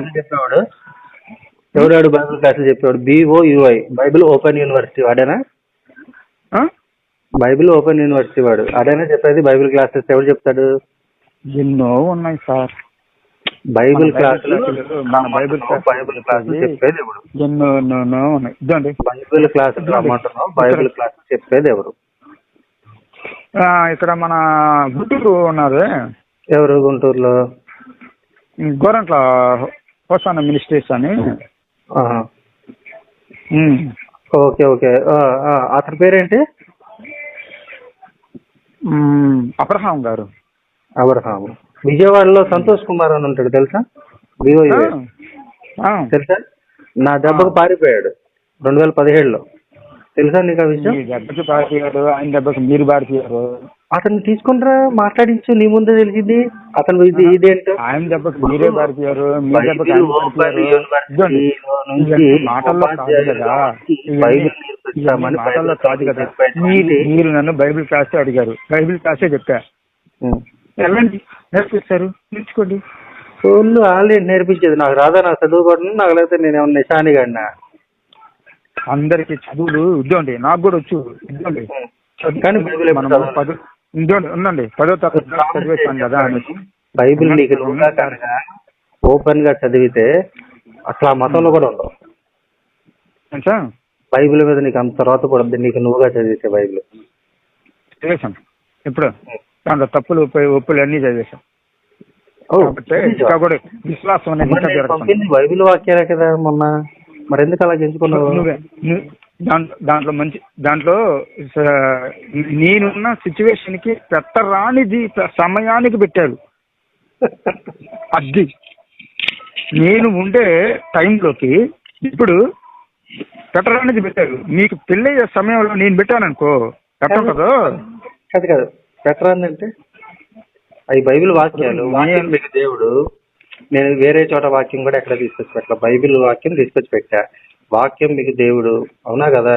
ఎవడాడు బైబిల్ క్లాసులు చెప్పేవాడు? BOUI బైబిల్ ఓపెన్ యూనివర్సిటీ వాడేనా? బైబిల్ ఓపెన్ యూనివర్సిటీ వాడు అదేనా చెప్పేది? బైబిల్ క్లాసెస్ ఎవరు చెప్తాడు? ఎన్నో ఉన్నాయి సార్. బైబిల్ క్లాసులు చెప్పేది ఎవరు? ఎన్నో ఉన్నాయి. బైబిల్ క్లాసులు రమ్మంటున్నావు, బైబిల్ క్లాసులు చెప్పేది ఎవరు? ఇక్కడ మన గుంటూరు ఉన్నారు. ఎవరు గుంటూరులో? గోరంట్ల హోసానా మినిస్ట్రీస్ అని. Okay okay. అతని పేరేంటి? అబ్రహాం గారు. అబ్రహాం. విజయవాడలో సంతోష్ కుమార్ అని ఉంటాడు తెలుసా? BOUI తెలుసా? నా దెబ్బకు పారిపోయాడు 2017లో. తెలుసా నీకు ఆ విషయం? దెబ్బకి పారిపోయాడు. ఆయన దెబ్బకి మీరు పారిపోయారు. అతను తీసుకుంటారా, మాట్లాడించు, నీ ముందే తెలిసింది అతను ఇదేంటో. ఆయన దెబ్బకి మీరే పారిపోయారు. మాటల్లో కాదు కదా. మీరు నన్ను బైబిల్ క్లాసే అడిగారు. బైబిల్ క్లాసే చెప్పా. వెళ్ళండి, నేర్పిస్తారు, నేర్చుకోండి. వాళ్ళు ఆల్రెడీ నేర్పించేది. నాకు రాదా? నాకు చదువుకోవడం నాకు లేకపోతే నేను ఏమన్నా నిశానిగా అన్నా? అందరికి చదువులు ఇద్దండి, నాకు కూడా వచ్చు ఇద్దండి. కానీ ఉందండి 10వ తరగతి చదివేస్తాను కదా అని. బైబిల్ నీకు ఓపెన్ గా చదివితే అసలు ఆ మతంలో కూడా ఉండవు. బైబిల్ మీద నీకు అంత తర్వాత కూడా నీకు నువ్వుగా చదివితే బైబిల్ చదివేశాం. ఇప్పుడు దాంట్లో తప్పులు ఒప్పులు అన్ని చదివేశాం. విశ్వాసం అనేది బైబిల్ వాక్యాలే కదా మొన్న. మరి ఎందుకు అలా ఎంచుకున్నావు? దాంట్లో నేనున్న సిచ్యువేషన్ కి పెట్టరానిది సమయానికి పెట్టారు. అది నేను ఉండే టైంలోకి ఇప్పుడు పెట్టరానిది పెట్టారు. మీకు పెళ్ళయ్యే సమయంలో నేను పెట్టాననుకో పెట్టదు. కాదు పెట్టరాందంటే అవి బైబిల్ వాక్యాలు. వాక్యం మీకు దేవుడు. నేను వేరే చోట వాక్యం కూడా ఎక్కడ తీసుకొచ్చి పెట్టా. బైబిల్ వాక్యం తీసుకొచ్చి పెట్టా. వాక్యం మీకు దేవుడు, అవునా కదా?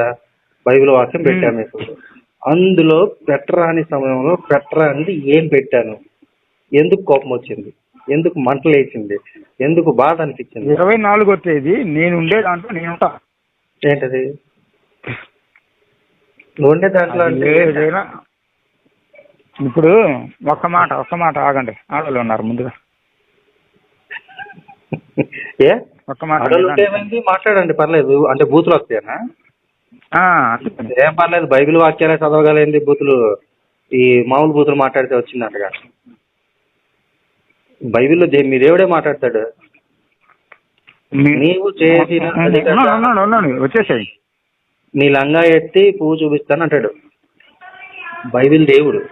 బైబిల్ వాక్యం పెట్టా మీకు. అందులో పెట్టరాని సమయంలో పెట్టరానిది ఏం పెట్టాను? ఎందుకు కోపం వచ్చింది? ఎందుకు మంటలు వేసింది? ఎందుకు బాధ అనిపించింది? 24వ తేదీ నేను ఉండే దాంట్లో నేను ఉంటా. ఏంటది నువ్వు ఉండే దాంట్లో? ఇప్పుడు ఒక్క మాట ఆగండి. ఆడవాళ్ళు ఉన్నారు ముందుగా. ఒక్క మాట మాట్లాడండి, పర్లేదు. అంటే బూతులు వస్తాయనా? ఏం పర్లేదు, బైబిల్ వాక్యాలే చదవగలేంది బూతులు. ఈ మామూలు బూతులు మాట్లాడితే వచ్చిందంటగా. బైబిల్లో మీ దేవుడే మాట్లాడతాడు. నీవు చేసిన వచ్చేసాయి నీ లంగా ఎత్తి పువ్వు చూపిస్తాను అంటాడు బైబిల్ దేవుడు.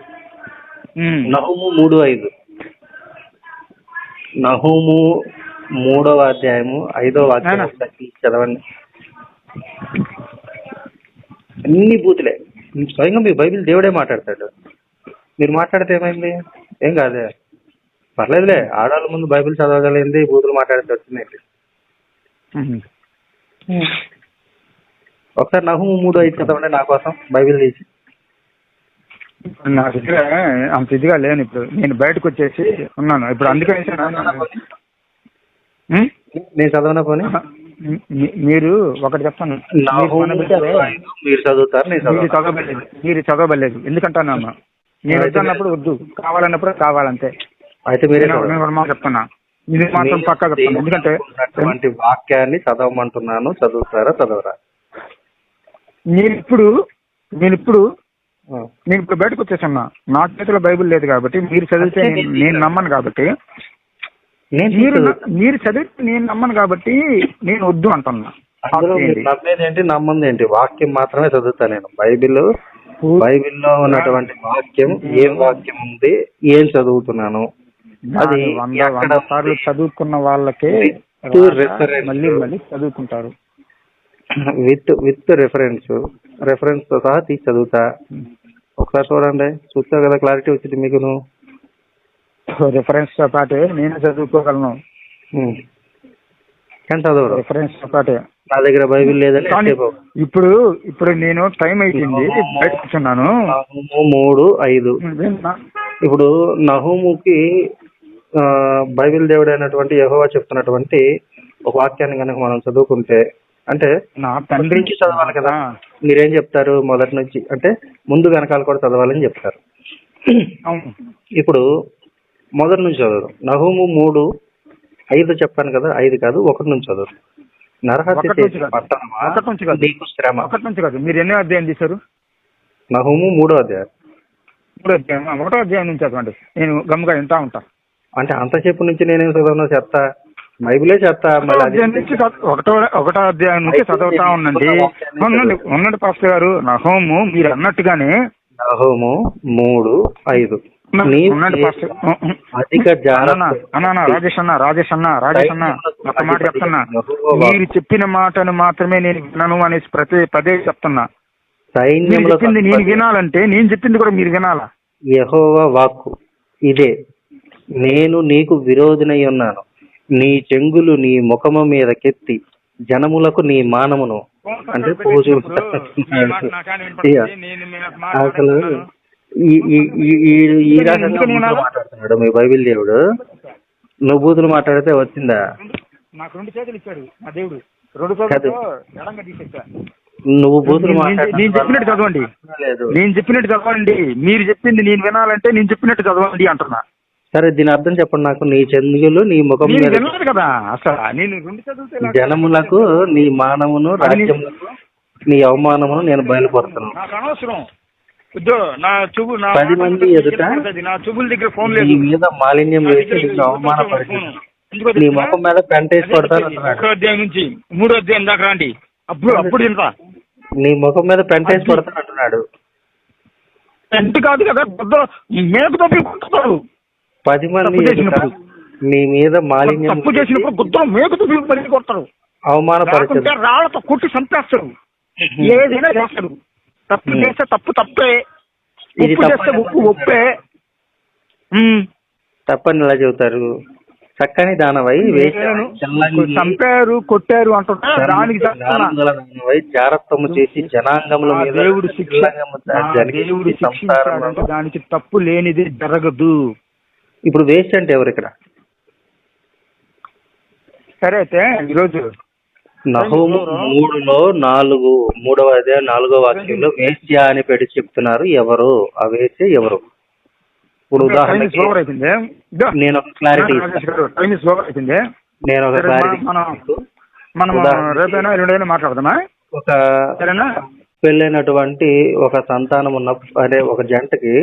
నహూము 3:5. నహూము 3వ అధ్యాయము 5వ వాక్యం చదవండి. అన్ని బూతులే. స్వయంగా మీ బైబిల్ దేవుడే మాట్లాడతాడు. మీరు మాట్లాడితే ఏమైంది? ఏం కాదే, పర్లేదులే. ఆడవాళ్ళ ముందు బైబిల్ చదవగలిగింది, బూతులు మాట్లాడితే వచ్చిందండి. ఒకసారి నహూము 3:5 చదవండి నా కోసం, బైబిల్ తీసి. నా దగ్గర అంత ఇదిగా లేను ఇప్పుడు, నేను బయటకు వచ్చేసి ఉన్నాను ఇప్పుడు, అందుకని నేను చదవనా పోనీ? మీరు ఒకటి చెప్తాను, మీరు చదువుతారు, మీరు చదవబడలేదు. ఎందుకంటాను అన్న, నేను వద్దన్నప్పుడు వద్దు, కావాలన్నప్పుడు కావాలంతే. అయితే మీరే చెప్తున్నా, ఇది మాత్రం పక్కా చెప్తాను. ఎందుకంటే వాక్యాన్ని చదవమంటున్నాను, చదువుతారా చదవరా? నేను ఇప్పుడు బయటకు వచ్చేసన్నా, నా చేతిలో బైబిల్ లేదు కాబట్టి మీరు చదివితే నేను నమ్మను కాబట్టి, మీరు చదివితే నేను నమ్మను కాబట్టి నేను వద్దు అంటున్నా. నమ్మేది ఏంటి, నమ్మంది ఏంటి? వాక్యం మాత్రమే చదువుతా నేను. బైబిల్లో ఉన్నటువంటి వాక్యం, ఏం వాక్యం ఉంది, ఏం చదువుతున్నాను, అది 100 సార్లు చదువుకున్న వాళ్ళకే మళ్ళీ చదువుకుంటారు. విత్ రెఫరెన్స్ తో సహా తీసి చదువుతా. ఒకసారి చూడండి, చూస్తావు కదా, క్లారిటీ వచ్చింది మీకు. రిఫరెన్స్ తో పాటే నేను చదువుకోగలను, కానీ చదవరు. రిఫరెన్స్ తో పాటే నా దగ్గర బైబిల్ లేదని. ఇప్పుడు నేను టైం అయిపోయింది, బయట కూర్చున్నాను. 3:5. ఇప్పుడు నహూముకి బైబిల్ దేవుడు అయినటువంటి యెహోవా చెప్తున్నటువంటి ఒక వాక్యాన్ని కనుక మనం చదువుకుంటే, అంటే నా తండ్రి చదవాలి కదా. మీరేం చెప్తారు? మొదటి నుంచి అంటే ముందు వెనకాల కూడా చదవాలని చెప్తారు. ఇప్పుడు మొదటి నుంచి చదవరు. నహూము 3:5 చెప్పాను కదా, 5 కాదు 1 నుంచి చదవరు. నరహత్య నీకు శ్రమ. 1 నుంచి కాదు, మీరు ఎన్నో అధ్యాయం తీశారు? నహూము 3వ అధ్యాయం. 1వ అధ్యాయం నుంచి చదవండి, నేను గమ్ముగా వింటా ఉంటా. అంటే అంతసేపు నుంచి నేనేం చదవను, చెప్తా, బైబిలే చెప్తా. ఒకటో అధ్యాయం నుంచి చదువుతా ఉండండి. ఉన్నది పాస్టర్ గారు, నహూము మీరు అన్నట్టుగానే నహూము 3:5. రాజేష్ అన్న ఒక మాట చెప్తున్నా, మీరు చెప్పిన మాటను మాత్రమే నేను వినను అనేసి పదే చెప్తున్నా. చెప్పింది నేను వినాలంటే నేను చెప్పింది కూడా మీరు వినాలా. యెహోవా వాక్కు ఇదే, నేను నీకు విరోధినై ఉన్నాను, నీ చెంగులు నీ ముఖము మీద కెత్తి జనములకు నీ మానమును అంటే పూజ. అసలు ఈ రకంగా మాట్లాడుతున్నాడు మీ బైబిల్ దేవుడు. నువ్వు బూతులు మాట్లాడితే వచ్చిందా? నాకు 2 చేతులు ఇచ్చాడు నా దేవుడు, 2 చేతులు ఎడంగా తీసేసా. నువ్వు బూతులు నేను చెప్పినట్టు చదవండి, నేను చెప్పినట్టు చదవండి. మీరు చెప్పింది నేను వినాలంటే నేను చెప్పినట్టు చదవండి అంటున్నా. సరే, దీని అర్థం చెప్పండి నాకు. నీ చెంగులు నీ ముఖం మీద కదా, అసలు నేను 2 చదువుతే జనములకు నీ మానమును, రాజ్యములకు నీ అవమానమును నేను బయలుపరుతున్నాను. నాకు అనవసరం, నా 10 మంది ఎదుట నా చూపుల దగ్గర ఫోన్ లేదు, నీ మీద మాలిన్యం వేసి నిన్ను అవమానపరిచాను, నీ ముఖం మీద పెంటేసి కొడతాను అంటున్నాడు. 1వ అధ్యాయం నుంచి 3వ అధ్యాయం దాకా రండి, అప్పుడు ఇంత నీ ముఖం మీద పెంటేసి కొడతాను అంటున్నాడు. పెంట కాదు కదా, మేకతో కొడతారు. 10 మంది నీ మీద మాలిన్యం తప్పు చేసినప్పుడు గుద్దలు మేకతో కొడతారు, అవమానపరిచారు, రాళ్లతో కొట్టి చంపేస్తారు, ఏదైనా చేస్తారు. తప్పు చేస్తే తప్పే, ఉప్పు చేస్తే ఒప్పే. తప్పని ఇలా చెబుతారు. చక్కని దానవై చంపారు, కొట్టారు అంటున్నా, దానికి జారత్వము చేసి జనాంగముల మీద దేవుడు శిక్షించాడంటే దానికి తప్పు లేనిది జరగదు. ఇప్పుడు వేస్ట్ అంటే ఎవరు ఇక్కడ? సరే, అయితే ఈరోజు నహూము 3:4 అధ్యాయం 4వ వాక్యంలో వేశ్య అని పెట్టి చెప్తున్నారు. ఎవరు ఆ వేశ్య? ఎవరు? ఇప్పుడు ఉదాహరణకి నేను ఒక క్లారిటీ రేపైనా 2 మాట్లాడదామా? ఒక పెళ్ళైనటువంటి ఒక సంతానం ఉన్న అంటే ఒక జంటకి